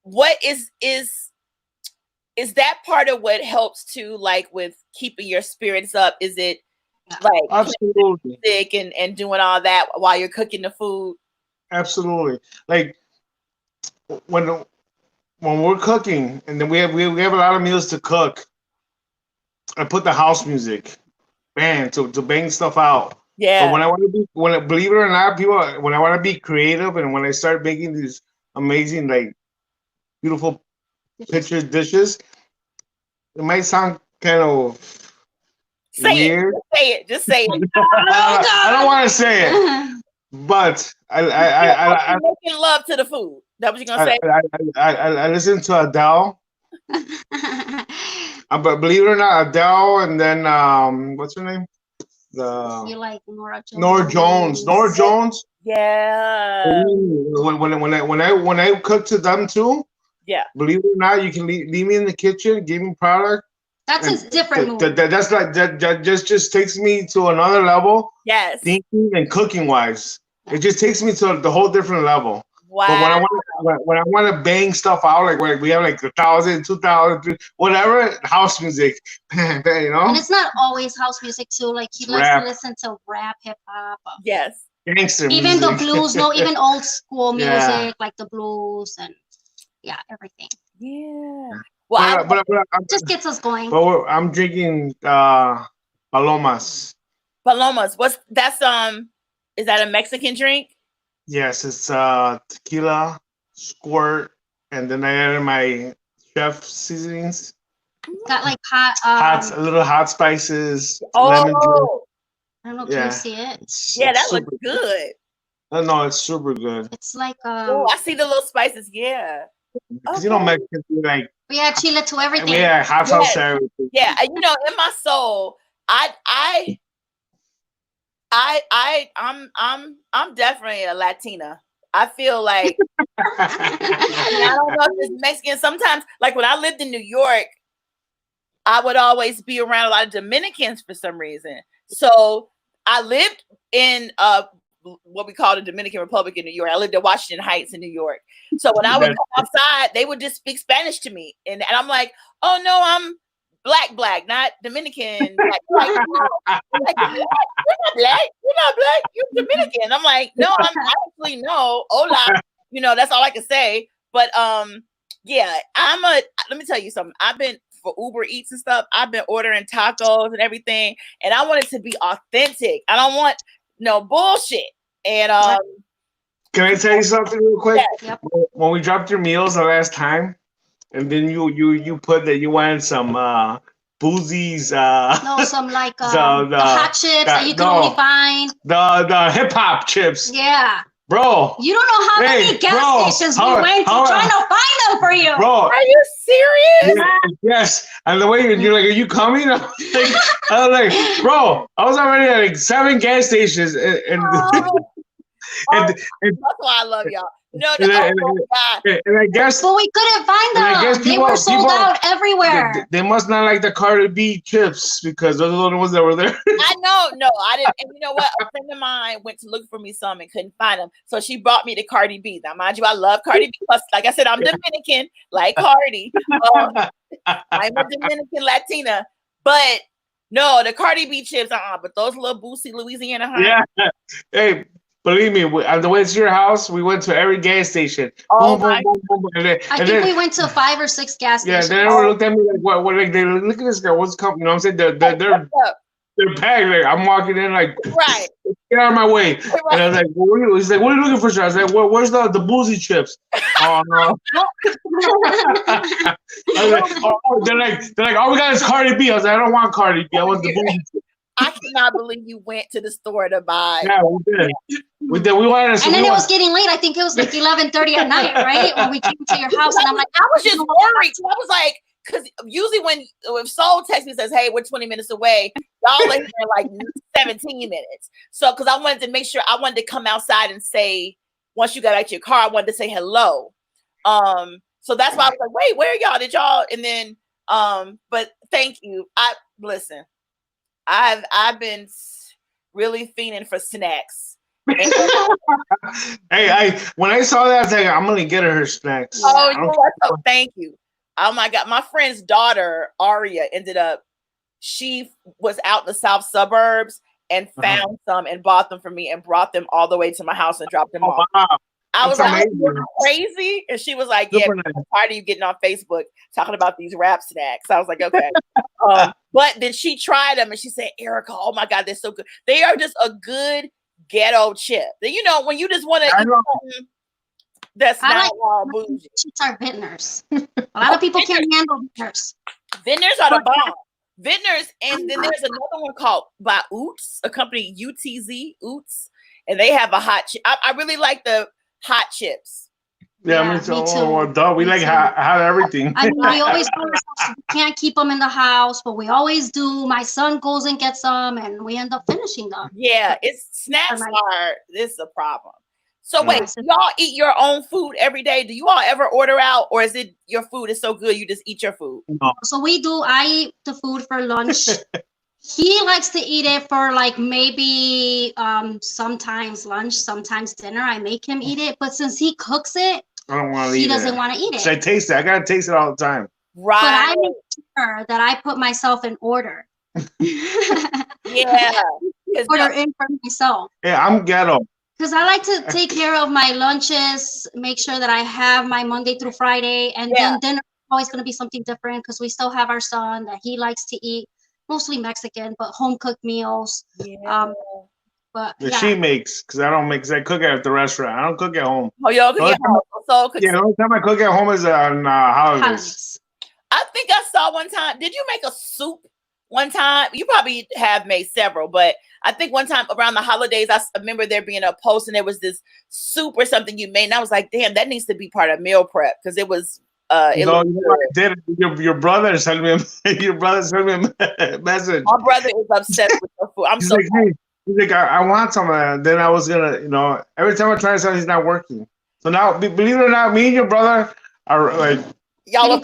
what is that part of what helps to, like, with keeping your spirits up? Is it like Absolutely. music and doing all that while you're cooking the food? Absolutely. Like when we're cooking, and then we have a lot of meals to cook, I put the house music, man, to bang stuff out. Yeah. But when I want to be, believe it or not, when I want to be creative, and when I start making these amazing, like, beautiful picture dishes, it might sound kind of weird. Just say it. I don't want to say it, but I making love to the food. That what you're gonna say? I listen to Adele. But believe it or not, Adele, and then what's her name? You like Nora Jones? Nora Jones. Yeah. When I cook to them too. Yeah. Believe it or not, you can leave me in the kitchen, give me product. That's a different. That's like that just takes me to another level. Yes. Thinking and cooking wise, it just takes me to the whole different level. Wow. But when I want to bang stuff out, like we have like 1,000, 2,000, whatever, house music, you know. And it's not always house music too. Like he likes to listen to rap, hip hop. Yes. Gangster even music. the blues, no, even old school music, Yeah. like the blues and everything. Yeah. Well, but Just gets us going. But I'm drinking Palomas. Palomas. That's is that a Mexican drink? Yes, it's tequila, squirt, and then I added my chef seasonings. Got like hot, A little hot spices, lemon juice. Oh, I don't know, can you see it? yeah, that super looks good. No, it's super good. It's like Oh, I see the little spices. Yeah. Because you know Mexicans we like we add chile to everything. yeah, hot sauce everything. Yeah, and in my soul, I'm definitely a Latina. I feel like I don't know if it's Mexican. Sometimes, like when I lived in New York, I would always be around a lot of Dominicans for some reason. So I lived in what we call the Dominican Republic in New York. I lived in Washington Heights in New York. So when I would go outside, they would just speak Spanish to me. And I'm like, oh no, I'm black, not Dominican. Like, no. Like, you're not black, you're Dominican. I'm like, no, I'm actually no, hola. That's all I can say. But yeah, let me tell you something. I've been for Uber Eats and stuff, I've been ordering tacos and everything, and I want it to be authentic. I don't want no bullshit. And can I tell you something real quick? Yeah. When we dropped your meals the last time, and then you put that you wanted some boozies. No, some like the hot chips that you can only find. The hip hop chips. Yeah. bro. You don't know how many gas stations we went to trying to find them for you. Bro, are you serious? yes. And the way you're like, are you coming? I was like, bro, I was already at like 7 gas stations, and That's why I love y'all. No, and I I guess, but we couldn't find and I guess them. They were sold out everywhere. They must not like the Cardi B chips because those are the only ones that were there. I know, no, I didn't. And you know what? A friend of mine went to look for me some and couldn't find them, so she brought me to Cardi B. Now, mind you, I love Cardi B. Plus, like I said, I'm Dominican, like Cardi. I'm a Dominican Latina, but no, the Cardi B chips, but those little Boosie Louisiana Honey. Yeah. Hey, believe me, on the way to your house, we went to every gas station. Oh boom, my! boom, boom, boom, I think we went to 5 or 6 gas stations. Yeah, they never looked at me like, what? Like, they look at this girl. What's coming? You know what I'm saying? They're packed. Like, I'm walking in, like, right. Get out of my way. Right. And I was like, he's like, what are you looking for, sir? I was like, where's the boozy chips? Oh no. I was like, they're like, all we got is Cardi B. I was like, I don't want Cardi B. I want the boozy chips. I cannot believe you went to the store to buy. Yeah, we did. We did. We wanted to. And then it was getting late. I think it was like 11:30 at night, right? When we came to your house, and I'm like, I was just worried. I was like, because usually if Soul texts me and says, "Hey, we're 20 minutes away," y'all are here like 17 minutes. So, because I wanted to make sure, I wanted to come outside and say, once you got back to your car, I wanted to say hello. So that's why I was like, wait, where are y'all? Did y'all? And then, but thank you. Listen. I've been really fiending for snacks. Hey, when I saw that, I was like, I'm gonna get her snacks. Oh, you know what? Oh, thank you. Oh my God, my friend's daughter Aria she was out in the south suburbs and found some and bought them for me and brought them all the way to my house and dropped them off. Wow. I was like, you're crazy. And she was like, yeah, I'm tired of you getting on Facebook talking about these rap snacks. I was like, okay. But then she tried them and she said, Erica, oh my God, they're so good. They are just a good ghetto chip. You know, when you just want to eat something that's not all bougie. Chips are Vintners. A lot of people can't handle Vintners. Vintners are the bomb. Vintners, and then there's another one called by Oots, a company UTZ, Oots, and they have a hot chip. I really like the hot chips. Yeah, me too. We like hot everything. I mean, we always tell ourselves we can't keep them in the house, but we always do. My son goes and gets them, and we end up finishing them. Yeah, snacks are this is a problem. So wait, y'all eat your own food every day? Do you all ever order out, or is it your food is so good you just eat your food? No. So we do. I eat the food for lunch. He likes to eat it for like maybe sometimes lunch, sometimes dinner. I make him eat it, but since he cooks it, I don't want to eat it. He doesn't want to eat it. I taste it. I gotta taste it all the time. Right. But I make sure that I put myself in order. Yeah. Order in for myself. Yeah, I'm ghetto. Because I like to take care of my lunches, make sure that I have my Monday through Friday, and then dinner is always going to be something different because we still have our son that he likes to eat, mostly Mexican, but home cooked meals. Yeah. But she makes, because I don't make, because I cook at the restaurant. I don't cook at home. Oh, y'all cook at home. The only time I cook at home is on holidays. I think I saw one time. Did you make a soup one time? You probably have made several, but I think one time around the holidays, I remember there being a post and there was this soup or something you made. And I was like, damn, that needs to be part of meal prep because it was. I did. Your brother sent me a message. My brother is obsessed with the food. He's like, I want some of that. Then I was gonna, every time I try something, he's not working. So now, believe it or not, me and your brother are like, y'all are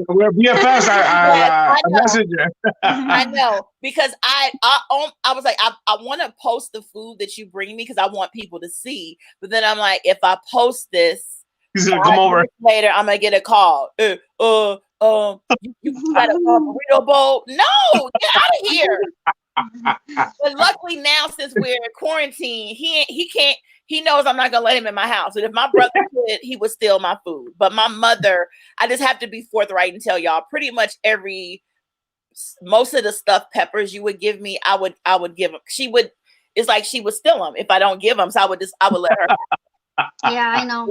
we're BFFs. I message you. I know, because I was like, I want to post the food that you bring me because I want people to see. But then I'm like, if I post this, he's gonna come over later. I'm gonna get a call. You got a burrito bowl? No, get out of here. But luckily now, since we're in quarantine, he can't. He knows I'm not gonna let him in my house. And if my brother could, he would steal my food. But my mother, I just have to be forthright and tell y'all, pretty much most of the stuffed peppers you would give me, I would give them. It's like she would steal them if I don't give them. So I would let her. Yeah, I know.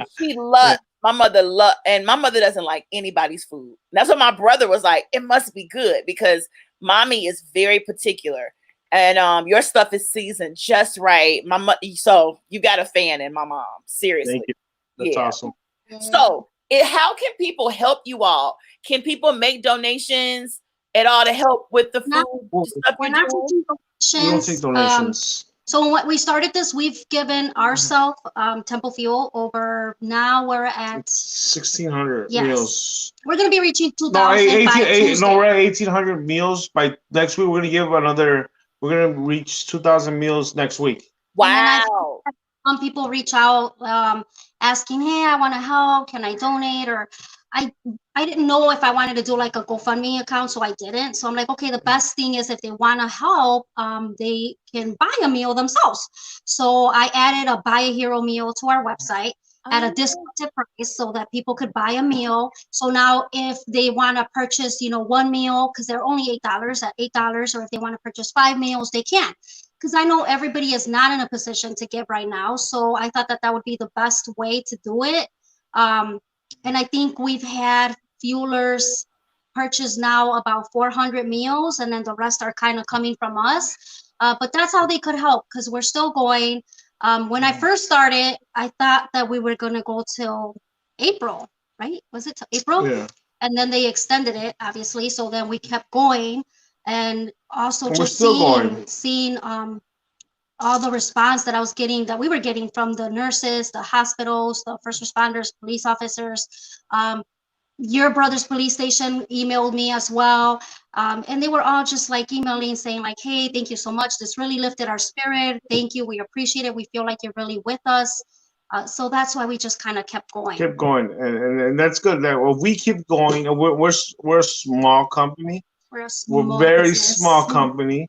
My mother doesn't like anybody's food. That's what my brother was like. It must be good because mommy is very particular. And your stuff is seasoned just right. So you got a fan in my mom. Seriously. Thank you. That's awesome. So how can people help you all? Can people make donations at all to help with the food stuff We're you're not doing? taking We don't take donations. So when we started this, we've given ourselves Temple Fuel over. Now we're at 1,600 yes. meals. We're gonna be reaching 2,000 No, by Tuesday. no, we're at 1,800 meals by next week. We're gonna give another. We're gonna reach 2,000 meals next week. Wow. Some people reach out asking, "Hey, I want to help. Can I donate?" Or I didn't know if I wanted to do like a GoFundMe account, so I didn't. So I'm like, okay, the best thing is if they want to help, they can buy a meal themselves. So I added a Buy a Hero meal to our website at a discounted price so that people could buy a meal. So now if they want to purchase, one meal, because they're only $8 at $8, or if they want to purchase 5 meals, they can. Because I know everybody is not in a position to give right now. So I thought that that would be the best way to do it. And I think we've had fuelers purchase now about 400 meals, and then the rest are kind of coming from us. But that's how they could help, because we're still going. When I first started, I thought that we were going to go till April, right? Was it till April? Yeah. And then they extended it, obviously. So then we kept going. And also And just seeing all the response that we were getting from the nurses, the hospitals, the first responders, police officers. Your brother's police station emailed me as well. And they were all just like emailing saying like, hey, thank you so much. This really lifted our spirit. Thank you. We appreciate it. We feel like you're really with us. So that's why we just kind of kept going. Kept going. And that's good. That we keep going. And we're a small company. We're a small very business. small company.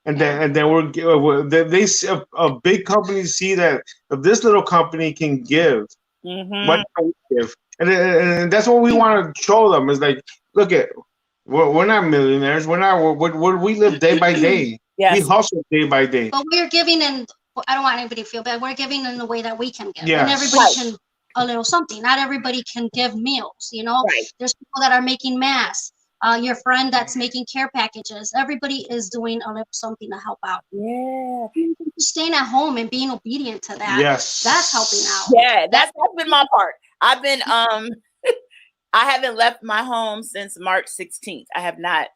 And then a big company see that if this little company can give, what can we give? And that's what we want to show them is like, look at, we're not millionaires. We live day by day. Yes. We hustle day by day. But we're giving in. I don't want anybody to feel bad. We're giving in the way that we can give, Yes. and everybody can a little something. Not everybody can give meals. Right. There's people that are making masks. Your friend that's making care packages. Everybody is doing a little something to help out. Yeah. Staying at home and being obedient to that. Yes. That's helping out. Yeah, that's been my part. I've been I haven't left my home since March 16th. I have not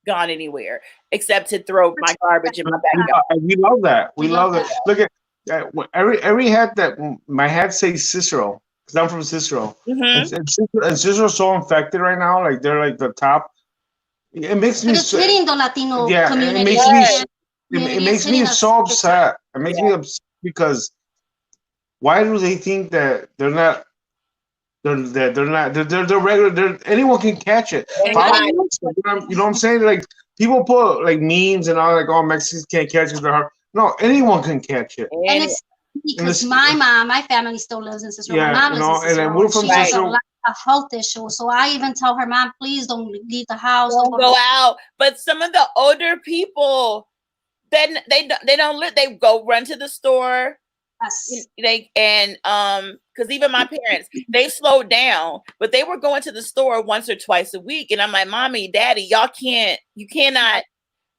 gone anywhere except to throw my garbage in my backyard. We love that. We love that. Look at every hat that my hat says Cicero, because I'm from Cicero. And Cicero's so infected right now. Like they're like the top. It makes me. It's hitting the Latino community. It makes me so upset. It makes me upset because why do they think that they're not? They're regular. Anyone can catch it. You know what I'm saying? Like people put like memes and all like, oh, Mexicans can't catch it. No, anyone can catch it. And it's because my family still lives in Cicero. Yeah, my mom is in Cicero. and we're from she has Cicero. a health issue, so I even tell her, Mom, please don't leave the house. Don't go out. But some of the older people, then they don't live. They go run to the store. Yes. Because even my parents, they slowed down, but they were going to the store once or twice a week. And I'm like, Mommy, Daddy, you cannot.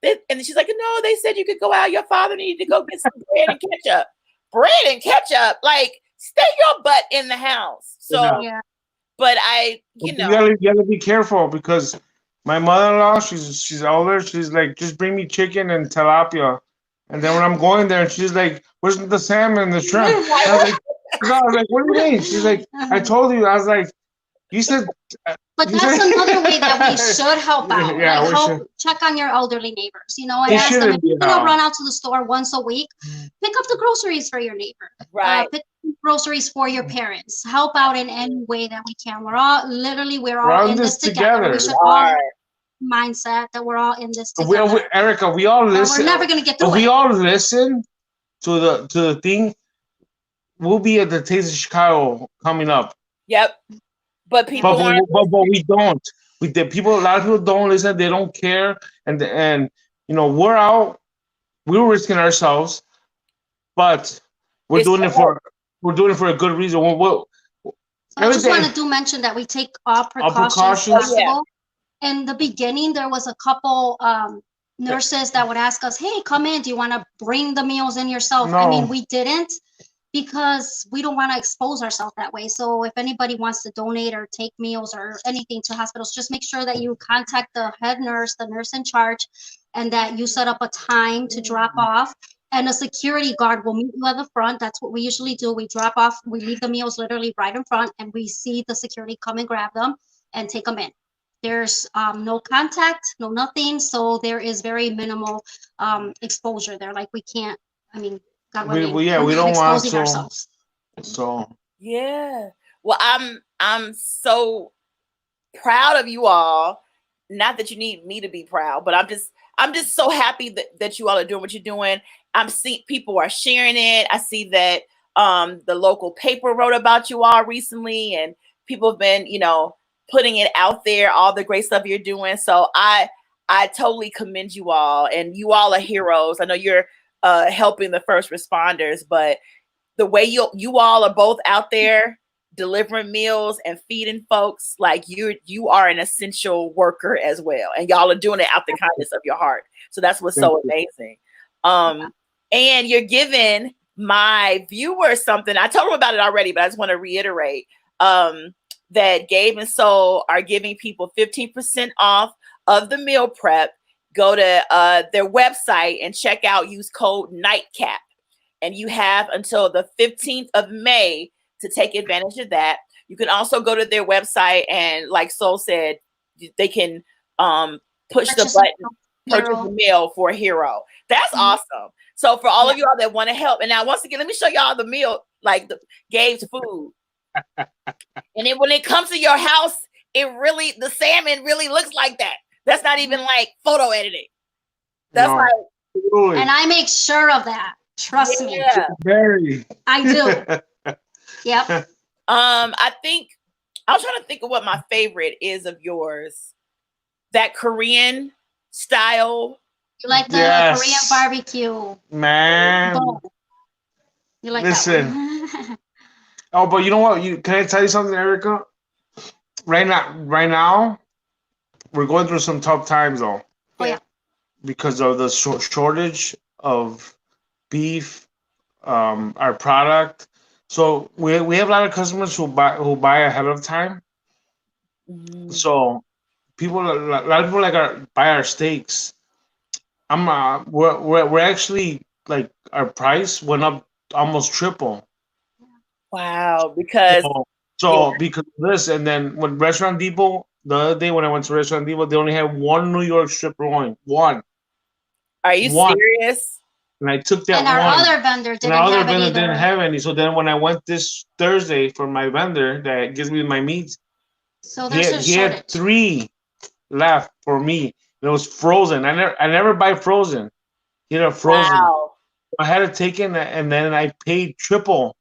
And she's like, no, they said you could go out. Your father needed to go get some bread and ketchup. Bread and ketchup, like stay your butt in the house. So, but you gotta be careful because my mother-in-law, she's older. She's like, just bring me chicken and tilapia. And then when I'm going there, she's like, where's the salmon and the shrimp? I was like, what do you mean? She's like, I told you. I was like, you said. But that's another way that we should help out. Yeah, check on your elderly neighbors, and ask them if you're gonna run out to the store once a week, pick up the groceries for your neighbor. Right. Pick up groceries for your parents. Help out in any way that we can. We're all in this together. We should all mindset that we're all in this together. Erica, we all listen. We're never gonna get through it. We all listen to the thing. We'll be at the Taste of Chicago coming up. Yep. But we don't. A lot of people don't listen. They don't care, and we're out. We're risking ourselves, but we're doing it for a good reason. I just want to mention that we take all precautions possible. Yeah. In the beginning, there was a couple nurses that would ask us, hey, come in, do you want to bring the meals in yourself? No. I mean, we didn't, because we don't want to expose ourselves that way. So if anybody wants to donate or take meals or anything to hospitals, just make sure that you contact the head nurse, the nurse in charge, and that you set up a time to drop off. And a security guard will meet you at the front. That's what we usually do. We drop off, we leave the meals literally right in front, and we see the security come and grab them and take them in. There's no contact, no nothing. So there is very minimal exposure there. Like we can't, I mean, God willing, we don't want exposing to. ourselves. So Yeah. Well, I'm so proud of you all. Not that you need me to be proud, but I'm just so happy that you all are doing what you're doing. I'm seeing people are sharing it. I see that the local paper wrote about you all recently, and people have been, putting it out there, all the great stuff you're doing. So I totally commend you all, and you all are heroes. I know you're helping the first responders, but the way you all are both out there delivering meals and feeding folks, like you are an essential worker as well, and y'all are doing it out the kindness of your heart. So that's what's so amazing. And you're giving my viewers something. I told them about it already, but I just want to reiterate that Gabe and Soul are giving people 15% off of the meal prep. Go to their website and check out, use code NIGHTCAP. And you have until the 15th of May to take advantage of that. You can also go to their website and, like Soul said, they can push the button, purchase the meal for a hero. That's awesome. So for all of y'all that want to help, and now once again, let me show y'all the meal, like the Gabe's food. And then when it comes to your house, the salmon really looks like that. That's not even like photo editing. That's like, and I make sure of that. Trust me. Very. I do. Yep. I think I was trying to think of what my favorite is of yours. That Korean style. You like the Korean barbecue, man? You like Listen. that one? Oh, but you know what? Can I tell you something, Erica? Right now, we're going through some tough times, though. Oh yeah. Because of the shortage of beef, our product. So we have a lot of customers who buy ahead of time. Mm-hmm. So a lot of people buy our steaks. We're actually, like, our price went up almost triple. Wow, because because of this, and then when Restaurant Depot, the other day when I went to Restaurant Depot, they only had one New York strip rolling. One. Are you serious? And I took that and our other vendor didn't have any. So then when I went this Thursday for my vendor that gives me my meats, so he had 3 left for me. It was frozen. I never buy frozen. He had a frozen. Wow. I had to take it, and then I paid triple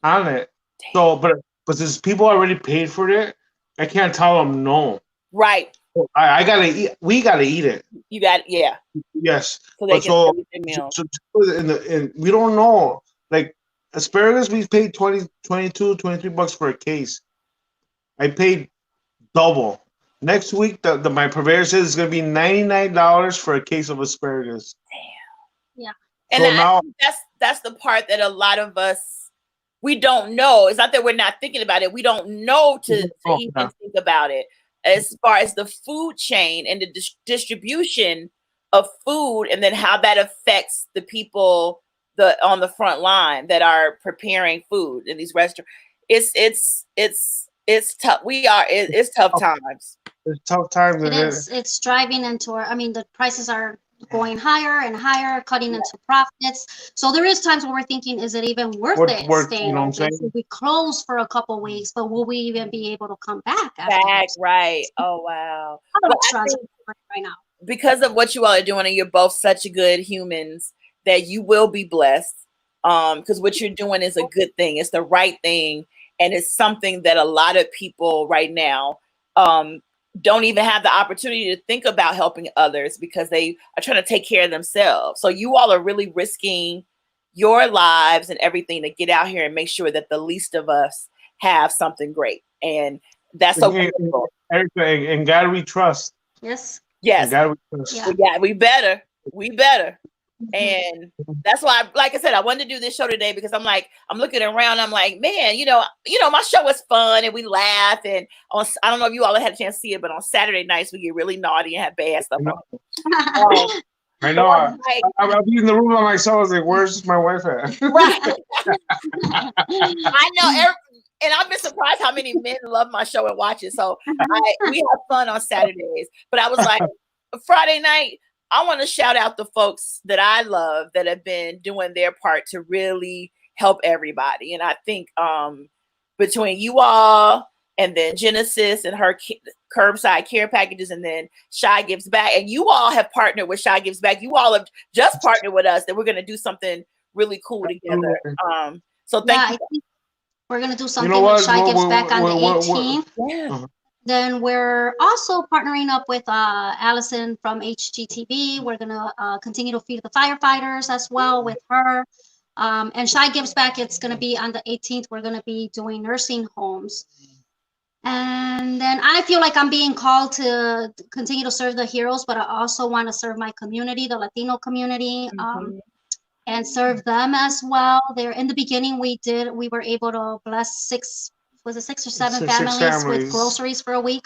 on it. Damn. So, but since people already paid for it, I can't tell them no. Right. I gotta eat. We gotta eat it. You got Yes. So they can and we don't know. Like asparagus, we paid 22, 23 bucks for a case. I paid double. Next week, my purveyor says it's gonna be $99 for a case of asparagus. Damn. Yeah. And I think that's the part that a lot of us, we don't know. It's not that we're not thinking about it. We don't know to even think about it. As far as the food chain and the distribution of food, and then how that affects the people on the front line that are preparing food in these restaurants. It's tough. It's tough times. It's tough times. It's driving into the prices are going higher and higher, cutting into profits. So there is times where we're thinking, is it even worth it staying open? We close for a couple weeks, but will we even be able to come back? Right. Oh, wow. Right now. Because of what you all are doing, and you're both such good humans, that you will be blessed. Because what you're doing is a good thing. It's the right thing. And it's something that a lot of people right now don't even have the opportunity to think about helping others, because they are trying to take care of themselves. So you all are really risking your lives and everything to get out here and make sure that the least of us have something great. And that's so beautiful. Erica, and God we trust. Yes. Yes. Yeah. We better. And that's why, like I said, I wanted to do this show today because I'm looking around. I'm like, man, my show was fun and we laugh. And I don't know if you all had a chance to see it, but on Saturday nights we get really naughty and have bad stuff on. I know. I'm in the room by myself. I was like, where's my wife at? Right. I know. And I've been surprised how many men love my show and watch it. So we have fun on Saturdays. But I was like, Friday night, I want to shout out the folks that I love that have been doing their part to really help everybody. And I think between you all and then Genesis and her curbside care packages, and then Shy Gives Back, and you all have partnered with Shy Gives Back. You all have just partnered with us that we're going to do something really cool together. So thank you. I think we're going to do something with Shy Gives Back on the 18th. Yeah. Then we're also partnering up with Allison from HGTV. We're going to continue to feed the firefighters as well with her. And Shy Gives Back, it's going to be on the 18th. We're going to be doing nursing homes. And then I feel like I'm being called to continue to serve the heroes, but I also want to serve my community, the Latino community, and serve them as well. There in the beginning, we were able to bless 6 or 7 families with groceries for a week.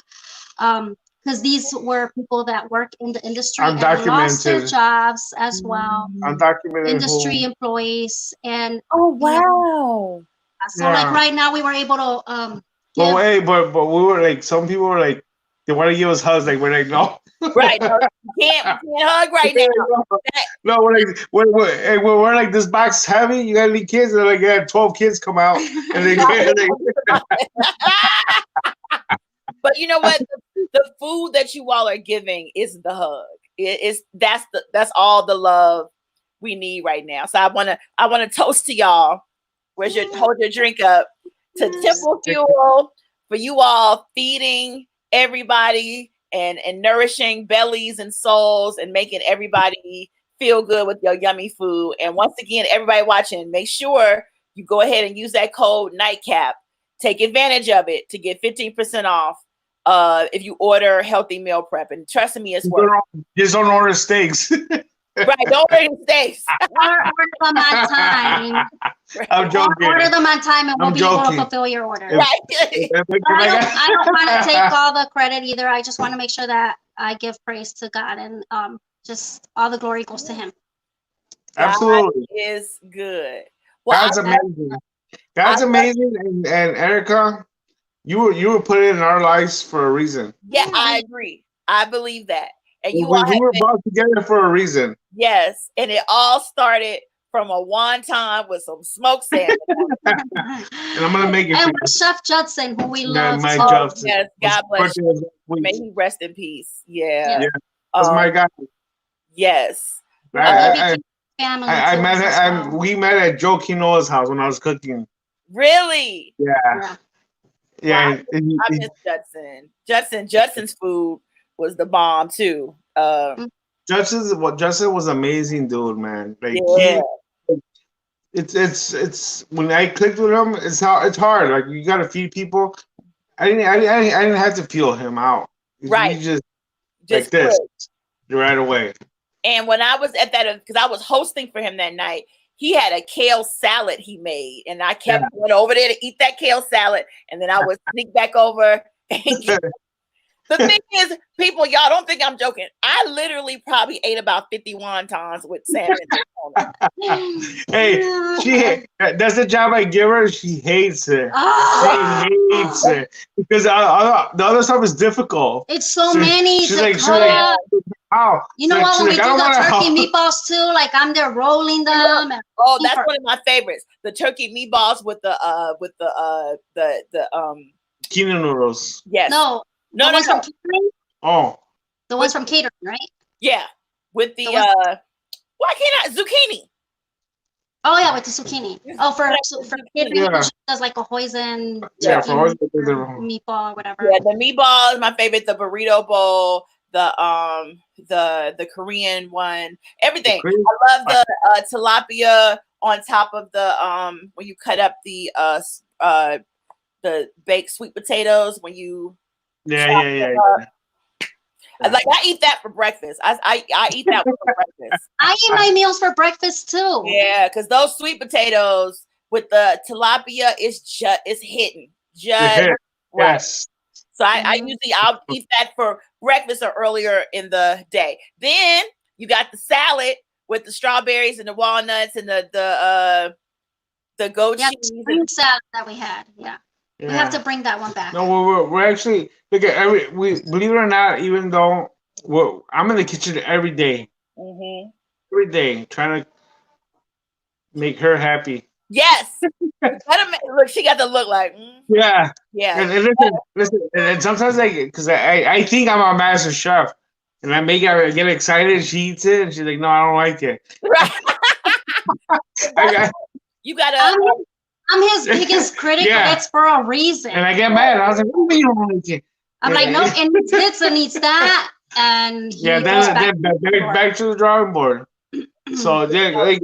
Because these were people that work in the industry and lost their jobs as well. Undocumented industry employees. And wow. So like right now we were able to but we were like, some people were like, they want to give us hugs, like we're like, no. Right. No, we can't hug right now. No, we're like, this box is heavy. You got any kids? They're like, yeah, 12 kids come out. And they But you know what? The food that you all are giving is the hug. That's all the love we need right now. So I wanna toast to y'all. Hold your drink up to Temple Fuel for you all feeding everybody and nourishing bellies and souls and making everybody feel good with your yummy food. And once again, everybody watching, make sure you go ahead and use that code NIGHTCAP. Take advantage of it to get 15% off if you order healthy meal prep. And trust me, it's worth it. Just don't order steaks. Right, don't order steaks. Order them on time. I'm joking. Order them on time and we'll be able to fulfill your order. Right. I don't want to take all the credit either. I just want to make sure that I give praise to God and just all the glory goes to Him. Absolutely. God is good. Well, God's amazing. God's amazing. And Erica, you were put in our lives for a reason. Yeah, I agree. I believe that. And we were brought together for a reason. Yes, and it all started from a wonton with some smoked salmon. And I'm gonna make it. And with Chef Judson, who we love. Judson. Yes, God bless you. May he rest in peace. Yeah. That's my guy. Yes. I met we met at Joe Quinoa's house when I was cooking. Really? Yeah. Wow. I miss Judson. Judson's food was the bomb too. Judson was amazing, dude, man. Like it's when I clicked with him, it's hard. Like you gotta feed people. I didn't have to feel him out. Right. He just like this right away. And when I was at that, because I was hosting for him that night, he had a kale salad he made, and I kept going over there to eat that kale salad, and then I would sneak back over. The thing is, people, y'all don't think I'm joking. I literally probably ate about 50 wontons with salmon. Hey, that's the job I give her. She hates it. Oh. She hates it because the other stuff is difficult. It's so many. She's like, how? You know what? When we do the turkey meatballs too, like I'm there rolling them. Oh, that's one of my favorites. The turkey meatballs with the quinoa noodles. Yes. No. No. From catering? Oh. The ones from catering, right? Yeah. With the why can't I zucchini? Oh yeah, with the zucchini. Oh, for catering, she does like a hoisin meatball or whatever. Yeah, the meatball is my favorite. The burrito bowl, the Korean one, everything. I love the tilapia on top of the when you cut up the baked sweet potatoes when you. Yeah. Like I eat that for breakfast. I eat that for breakfast. I eat my meals for breakfast too. Yeah, because those sweet potatoes with the tilapia is just it's hitting just Hit. right. Yes. So I'll eat that for breakfast or earlier in the day. Then you got the salad with the strawberries and the walnuts and the goat cheese. Green salad that we had. Yeah. We have to bring that one back. No, we're actually look at we believe it or not, even though I'm in the kitchen every day. Mm-hmm. Every day, trying to make her happy. Yes. Look, she got the look like. Yeah. Yeah. And listen. And sometimes because I think I'm a master chef, and I make her get excited. And she eats it, and she's like, "No, I don't like it." Right. You gotta. I'm his biggest critic, but it's for a reason. And I get mad. I was like, "What do you mean you don't like it?" I'm like, "No, it needs this and needs that." And then back to the drawing board. So like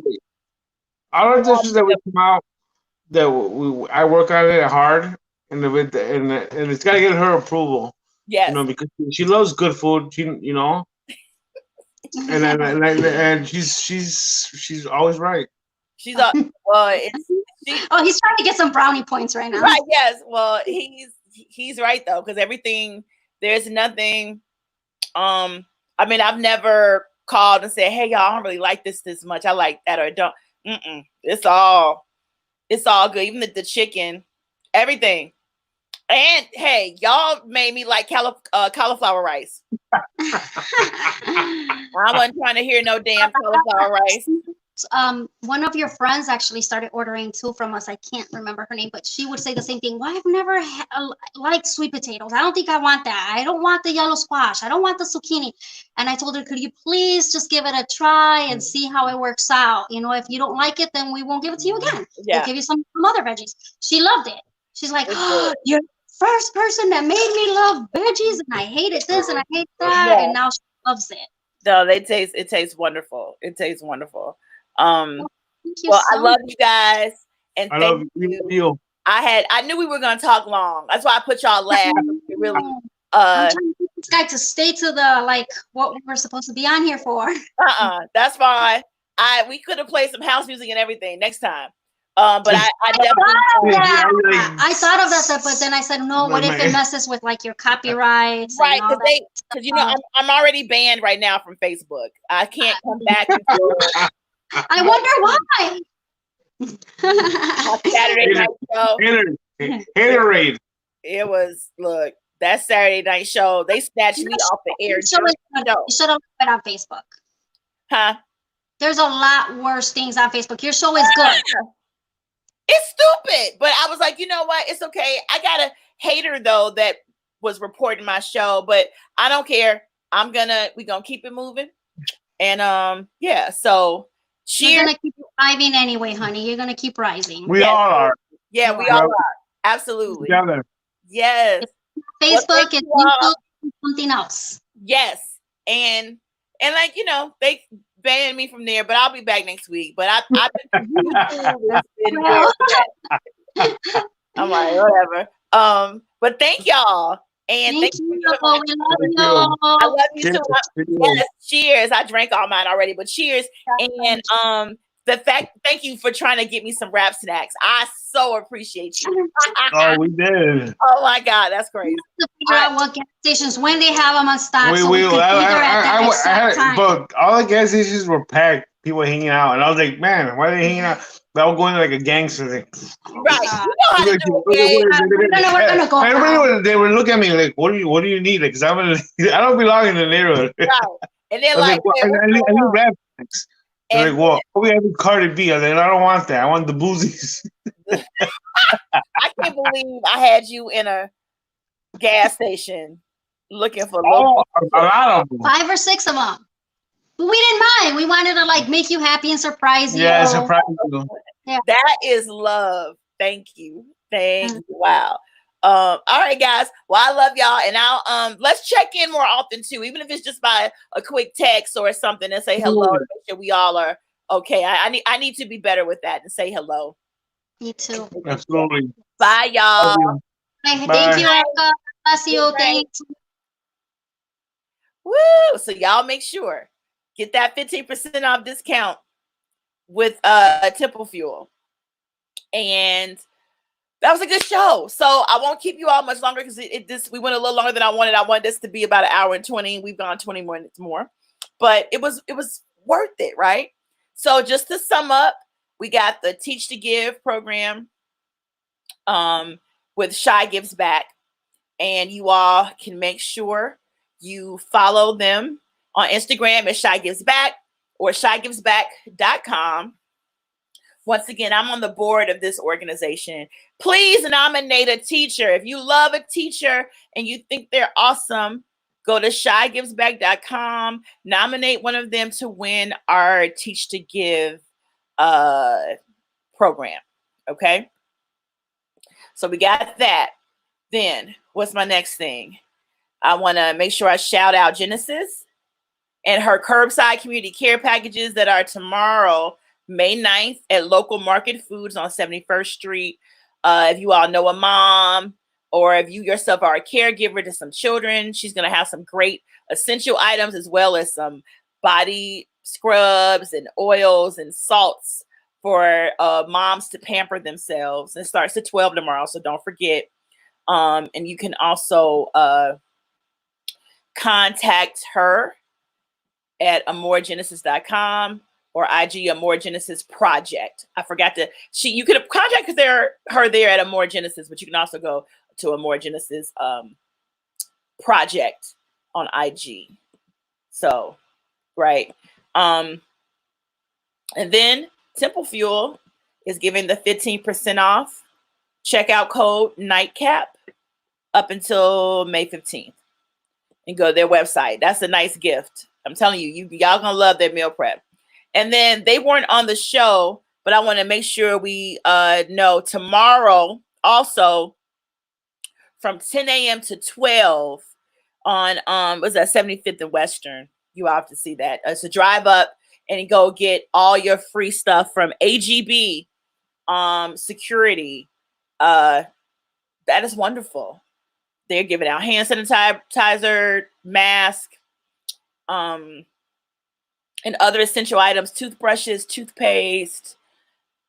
all the dishes that we come out, that I work on it hard, and it's got to get her approval. Yes. You know, because she loves good food. You know, and she's always right. She's well. He's trying to get some brownie points right now. Right. Yes. Well, he's right though, because everything. There's nothing. I mean, I've never called and said, "Hey, y'all, I don't really like this much. I like that or don't." It's all good. Even the chicken, everything. And hey, y'all made me like cauliflower rice. I wasn't trying to hear no damn cauliflower rice. One of your friends actually started ordering too from us. I can't remember her name, but she would say the same thing. Well, I've never liked sweet potatoes. I don't think I want that. I don't want the yellow squash. I don't want the zucchini. And I told her, could you please just give it a try and see how it works out? You know, if you don't like it, then we won't give it to you again. Yeah. We'll give you some other veggies. She loved it. She's like, oh, you're the first person that made me love veggies, and I hated this and I hate that, and now she loves it. No, it tastes wonderful. It tastes wonderful. I love you guys, and I love you. I knew we were gonna talk long. That's why I put y'all last. Really, I'm trying to get this guy to stay to the what we were supposed to be on here for. That's fine. We could have played some house music and everything next time. But I definitely I thought of that, but then I said no. What if it messes with your copyrights? Right, because you know I'm already banned right now from Facebook. I can't come back. I wonder why. Saturday night show. Haterade. It was that Saturday night show. They snatched me off the air. You should have put it on Facebook. Huh? There's a lot worse things on Facebook. Your show is good. It's stupid, but I was like, you know what? It's okay. I got a hater though that was reporting my show, but I don't care. We're gonna keep it moving, and so. You're gonna keep rising anyway, honey. You're gonna keep rising. We all are. Yeah, we all are. Absolutely. Together. Yes. Facebook and YouTube and something else. Yes. And they banned me from there, but I'll be back next week. But I've been I'm like, whatever. But thank y'all. And thank you. We love you. I love you too. Yes, cheers. I drank all mine already, but cheers. And thank you for trying to get me some rap snacks. I so appreciate you. Oh, we did. Oh my God, that's crazy. To figure out what gas stations when they have them on stock. But all the gas stations were packed. People hanging out, and I was like, man, why are they hanging out? They were going like a gangster thing. Right. You know how to do it. Everybody, they were looking at me like, what do you need? Because I don't belong in the neighborhood. Right. And they're like, I need rap snacks. They're like, well, we have Cardi B. I was like, I don't want that. I want the boozies. I can't believe I had you in a gas station looking for a lot of them. 5 or 6 of them. But we didn't mind. We wanted to make you happy and surprise you. Yeah, surprise you. Yeah. That is love. Thank you. Thank you. Wow. All right, guys. Well, I love y'all, and I'll let's check in more often too, even if it's just by a quick text or something, and say hello. Make sure we all are okay. I need to be better with that and say hello. Me too. Absolutely. Bye, y'all. Thank you, Erica. Bless you. Thanks. Woo! code. So y'all make sure get that 15% off discount with Temple Fuel. And that was a good show. So I won't keep you all much longer because we went a little longer than I wanted. I wanted this to be about an hour and 20. We've gone 20 minutes more, but it was worth it, right? So just to sum up, we got the Teach to Give program with Shy Gives Back, and you all can make sure you follow them on Instagram at Shy Gives Back or shygivesback.com. Once again, I'm on the board of this organization. Please nominate a teacher. If you love a teacher and you think they're awesome, go to shygivesback.com, nominate one of them to win our Teach to Give program. Okay? So we got that. Then what's my next thing? I want to make sure I shout out Genesis and her curbside community care packages that are tomorrow, May 9th at Local Market Foods on 71st Street. If you all know a mom or if you yourself are a caregiver to some children, she's going to have some great essential items as well as some body scrubs and oils and salts for moms to pamper themselves. It starts at 12 tomorrow, so don't forget. And you can also contact her at amoregenesis.com or IG Amore Genesis Project. I forgot you could contact her there at Amore Genesis, but you can also go to Amore Genesis Project on IG. So, right. And then Temple Fuel is giving the 15% off checkout code Nightcap up until May 15th. And go to their website. That's a nice gift. I'm telling you, y'all gonna love their meal prep. And then they weren't on the show, but I want to make sure we know tomorrow also from 10 a.m. to 12 on was that 75th and Western. You all have to see that. It's a drive up and go get all your free stuff from AGB security. That is wonderful. They're giving out hand sanitizer, mask, and other essential items, toothbrushes, toothpaste,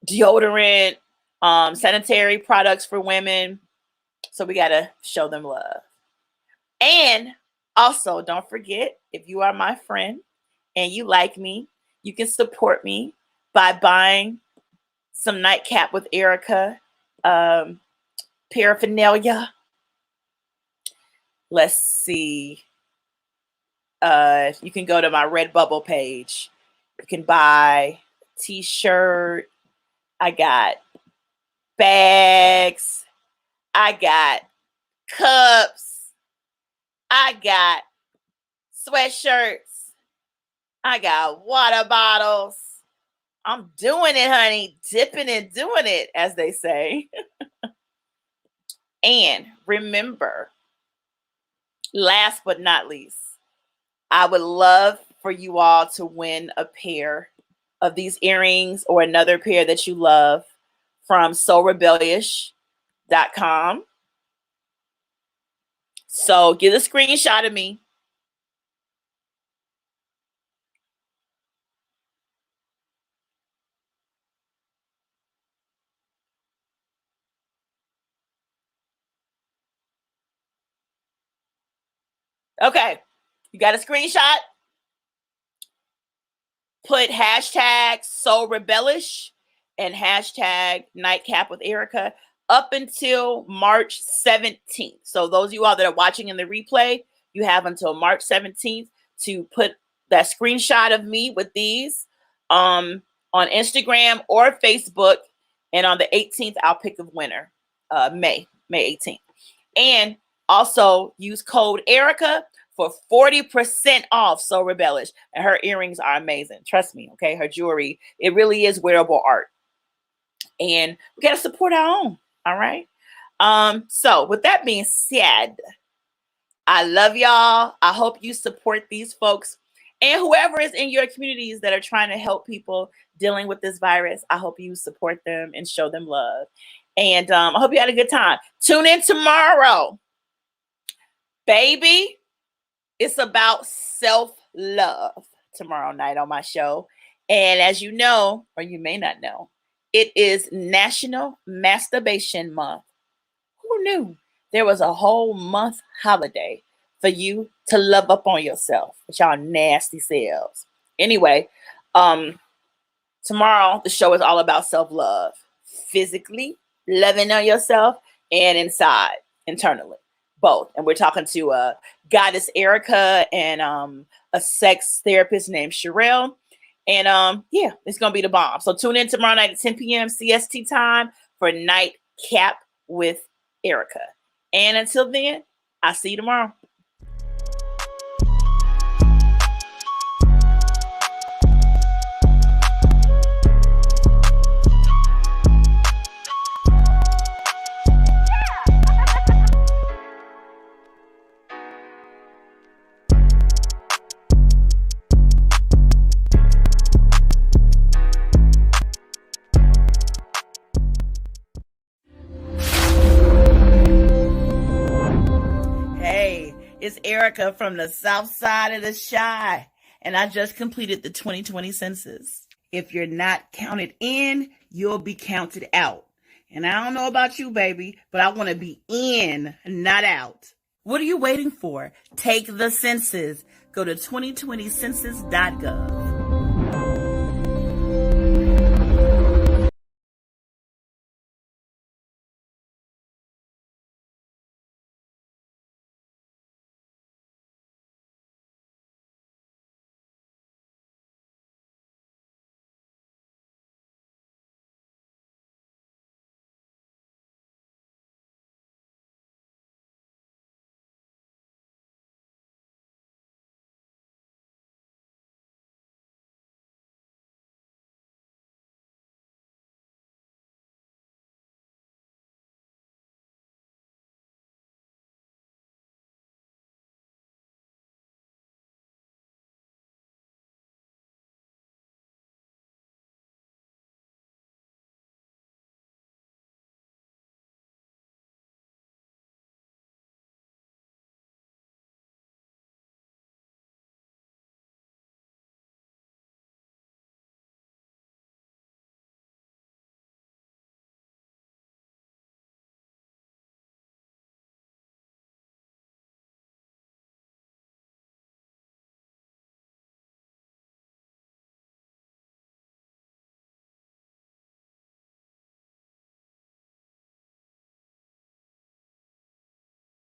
deodorant, sanitary products for women. So we got to show them love. And also, don't forget, if you are my friend and you like me, you can support me by buying some Nightcap with Erica paraphernalia. Let's see. You can go to my Redbubble page. You can buy a t-shirt. I got bags. I got cups. I got sweatshirts. I got water bottles. I'm doing it, honey. Dipping and doing it, as they say. And remember, last but not least, I would love for you all to win a pair of these earrings or another pair that you love from soulrebellious.com. So get a screenshot of me. Okay, you got a screenshot? Put hashtag soulrebellish and hashtag Nightcap with Erica up until March 17th. So those of you all that are watching in the replay, you have until March 17th to put that screenshot of me with these on Instagram or Facebook. And on the 18th, I'll pick the winner, May 18th. And also use code Erica for 40% off So Rebellish. And her earrings are amazing. Trust me, okay? Her jewelry, it really is wearable art. And we got to support our own, all right? So with that being said, I love y'all. I hope you support these folks. And whoever is in your communities that are trying to help people dealing with this virus, I hope you support them and show them love. And I hope you had a good time. Tune in tomorrow. Baby, It's about self-love tomorrow night on my show. And as you know, or you may not know, it is National Masturbation Month. Who knew there was a whole month holiday for you to love up on yourself with y'all nasty selves? Anyway, tomorrow the show is all about self-love, physically loving on yourself and inside, internally, both. And we're talking to Goddess Erica and a sex therapist named Sherelle. And yeah, it's gonna be the bomb. So tune in tomorrow night at 10 p.m. CST time for Nightcap with Erica. And until then, I'll see you tomorrow. It's Erica from the south side of the Chi, and I just completed the 2020 census. If you're not counted in, you'll be counted out. And I don't know about you, baby, but I want to be in, not out. What are you waiting for? Take the census. Go to 2020census.gov.